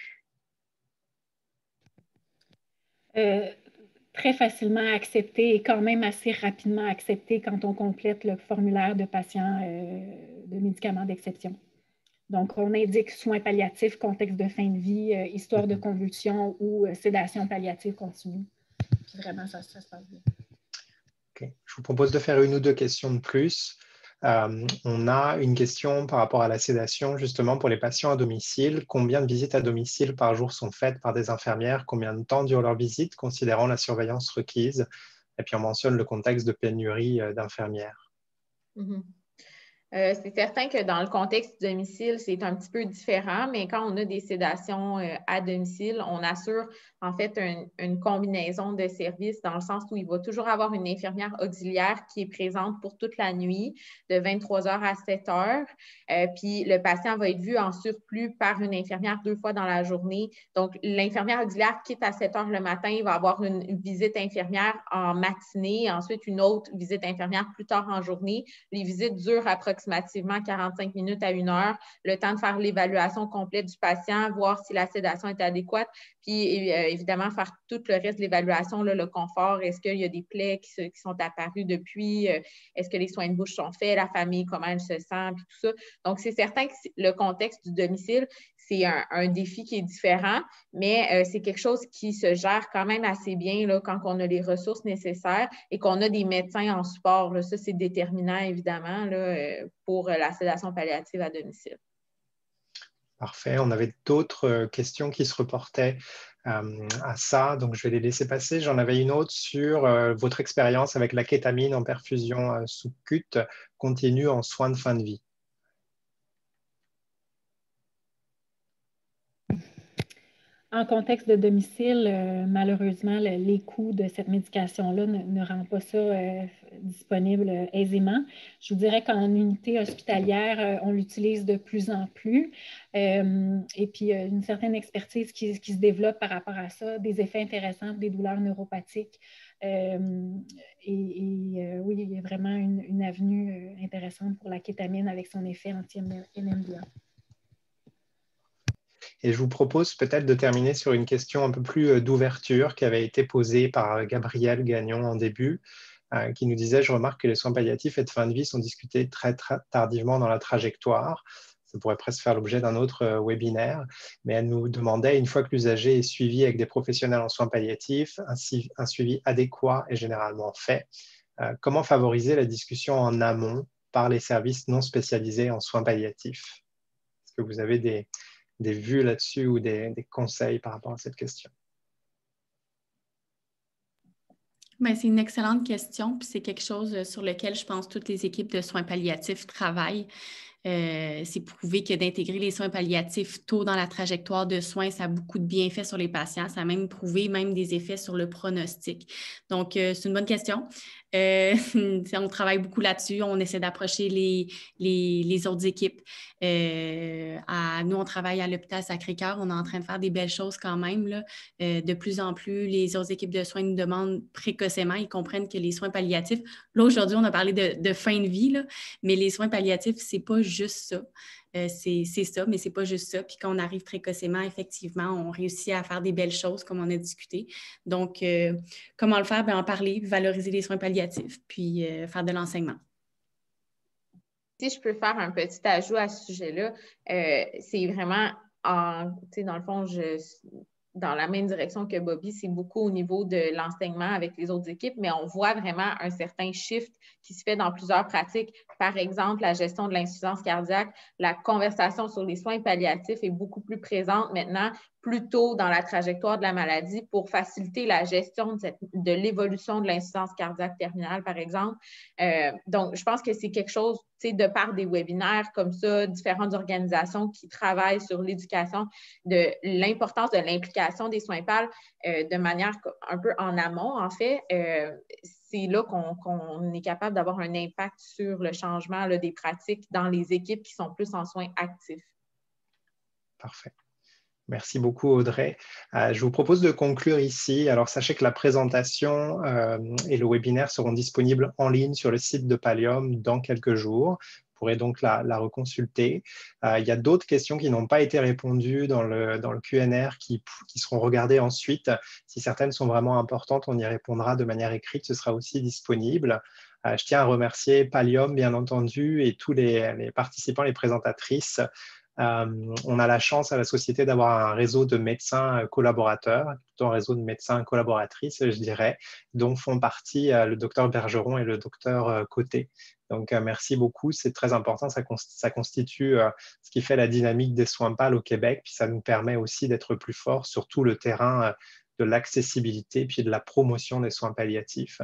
Très facilement accepté et quand même assez rapidement accepté quand on complète le formulaire de patient de médicaments d'exception. Donc, on indique soins palliatifs, contexte de fin de vie, histoire de convulsion ou sédation palliative continue. Puis vraiment, ça se passe bien. Okay. Je vous propose de faire une ou deux questions de plus. On a une question par rapport à la sédation, justement, pour les patients à domicile. Combien de visites à domicile par jour sont faites par des infirmières? Combien de temps dure leur visite, considérant la surveillance requise? Et puis, on mentionne le contexte de pénurie d'infirmières. C'est certain que dans le contexte du domicile, c'est un petit peu différent, mais quand on a des sédations à domicile, on assure en fait une combinaison de services dans le sens où il va toujours avoir une infirmière auxiliaire qui est présente pour toute la nuit, de 23h à 7h. Puis le patient va être vu en surplus par une infirmière 2 fois dans la journée. Donc, l'infirmière auxiliaire quitte à 7h le matin, il va avoir une visite infirmière en matinée, ensuite une autre visite infirmière plus tard en journée. Les visites durent approximativement 45 minutes à 1 heure, le temps de faire l'évaluation complète du patient, voir si la sédation est adéquate, puis évidemment faire tout le reste de l'évaluation, le confort, est-ce qu'il y a des plaies qui sont apparues depuis, est-ce que les soins de bouche sont faits, la famille, comment elle se sent, puis tout ça. Donc, c'est certain que le contexte du domicile, c'est un défi qui est différent, mais c'est quelque chose qui se gère quand même assez bien là, quand on a les ressources nécessaires et qu'on a des médecins en support. Là. Ça, c'est déterminant, évidemment, là, pour la sédation palliative à domicile. Parfait. On avait d'autres questions qui se reportaient à ça, donc je vais les laisser passer. J'en avais une autre sur votre expérience avec la kétamine en perfusion sous-cute continue en soins de fin de vie. En contexte de domicile, malheureusement, les coûts de cette médication-là ne rendent pas ça disponible aisément. Je vous dirais qu'en unité hospitalière, on l'utilise de plus en plus. Et puis, une certaine expertise qui se développe par rapport à ça, des effets intéressants, des douleurs neuropathiques. Oui, il y a vraiment une avenue intéressante pour la kétamine avec son effet anti-NMDA. Et je vous propose peut-être de terminer sur une question un peu plus d'ouverture qui avait été posée par Gabriel Gagnon en début, qui nous disait « Je remarque que les soins palliatifs et de fin de vie sont discutés très tardivement dans la trajectoire. Ça pourrait presque faire l'objet d'un autre webinaire. » Mais elle nous demandait, une fois que l'usager est suivi avec des professionnels en soins palliatifs, un suivi adéquat est généralement fait. Comment favoriser la discussion en amont par les services non spécialisés en soins palliatifs? Est-ce que vous avez des des vues là-dessus ou des conseils par rapport à cette question? Bien, c'est une excellente question, puis c'est quelque chose sur lequel je pense toutes les équipes de soins palliatifs travaillent. C'est prouvé que d'intégrer les soins palliatifs tôt dans la trajectoire de soins, ça a beaucoup de bienfaits sur les patients. Ça a même prouvé des effets sur le pronostic. Donc, c'est une bonne question. On travaille beaucoup là-dessus. On essaie d'approcher les autres équipes. Nous, on travaille à l'hôpital Sacré-Cœur. On est en train de faire des belles choses quand même, là. De plus en plus, les autres équipes de soins nous demandent précocement. Ils comprennent que les soins palliatifs, là, aujourd'hui, on a parlé de fin de vie, là, mais les soins palliatifs, c'est pas juste ça. C'est ça, mais c'est pas juste ça. Puis quand on arrive précocement, effectivement, on réussit à faire des belles choses, comme on a discuté. Donc, comment le faire? Bien, en parler, valoriser les soins palliatifs, puis faire de l'enseignement. Si je peux faire un petit ajout à ce sujet-là, c'est vraiment, dans le fond, dans la même direction que Bobby, c'est beaucoup au niveau de l'enseignement avec les autres équipes, mais on voit vraiment un certain shift qui se fait dans plusieurs pratiques. Par exemple, la gestion de l'insuffisance cardiaque, la conversation sur les soins palliatifs est beaucoup plus présente maintenant, plus tôt dans la trajectoire de la maladie pour faciliter la gestion de l'évolution de l'insuffisance cardiaque terminale, par exemple. Donc, je pense que c'est quelque chose, de par des webinaires comme ça, différentes organisations qui travaillent sur l'éducation de l'importance de l'implication des soins PAL de manière un peu en amont, en fait. C'est là qu'on est capable d'avoir un impact sur le changement là, des pratiques dans les équipes qui sont plus en soins actifs. Parfait. Merci beaucoup, Audrey. Je vous propose de conclure ici. Alors, sachez que la présentation et le webinaire seront disponibles en ligne sur le site de Pallium dans quelques jours. Vous pourrez donc la reconsulter. Il y a d'autres questions qui n'ont pas été répondues dans le Q&R qui seront regardées ensuite. Si certaines sont vraiment importantes, on y répondra de manière écrite. Ce sera aussi disponible. Je tiens à remercier Pallium, bien entendu, et tous les participants, les présentatrices. On a la chance à la société d'avoir un réseau de médecins collaborateurs, plutôt un réseau de médecins collaboratrices, je dirais, dont font partie le docteur Bergeron et le docteur Côté. Donc, merci beaucoup, c'est très important, ça constitue ce qui fait la dynamique des soins PAL au Québec, puis ça nous permet aussi d'être plus forts sur tout le terrain de l'accessibilité, puis de la promotion des soins palliatifs.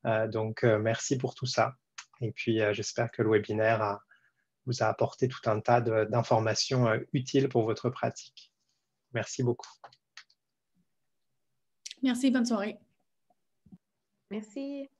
Donc, merci pour tout ça. Et puis, j'espère que le webinaire vous a apporté tout un tas d'informations utiles pour votre pratique. Merci beaucoup. Merci, bonne soirée. Merci.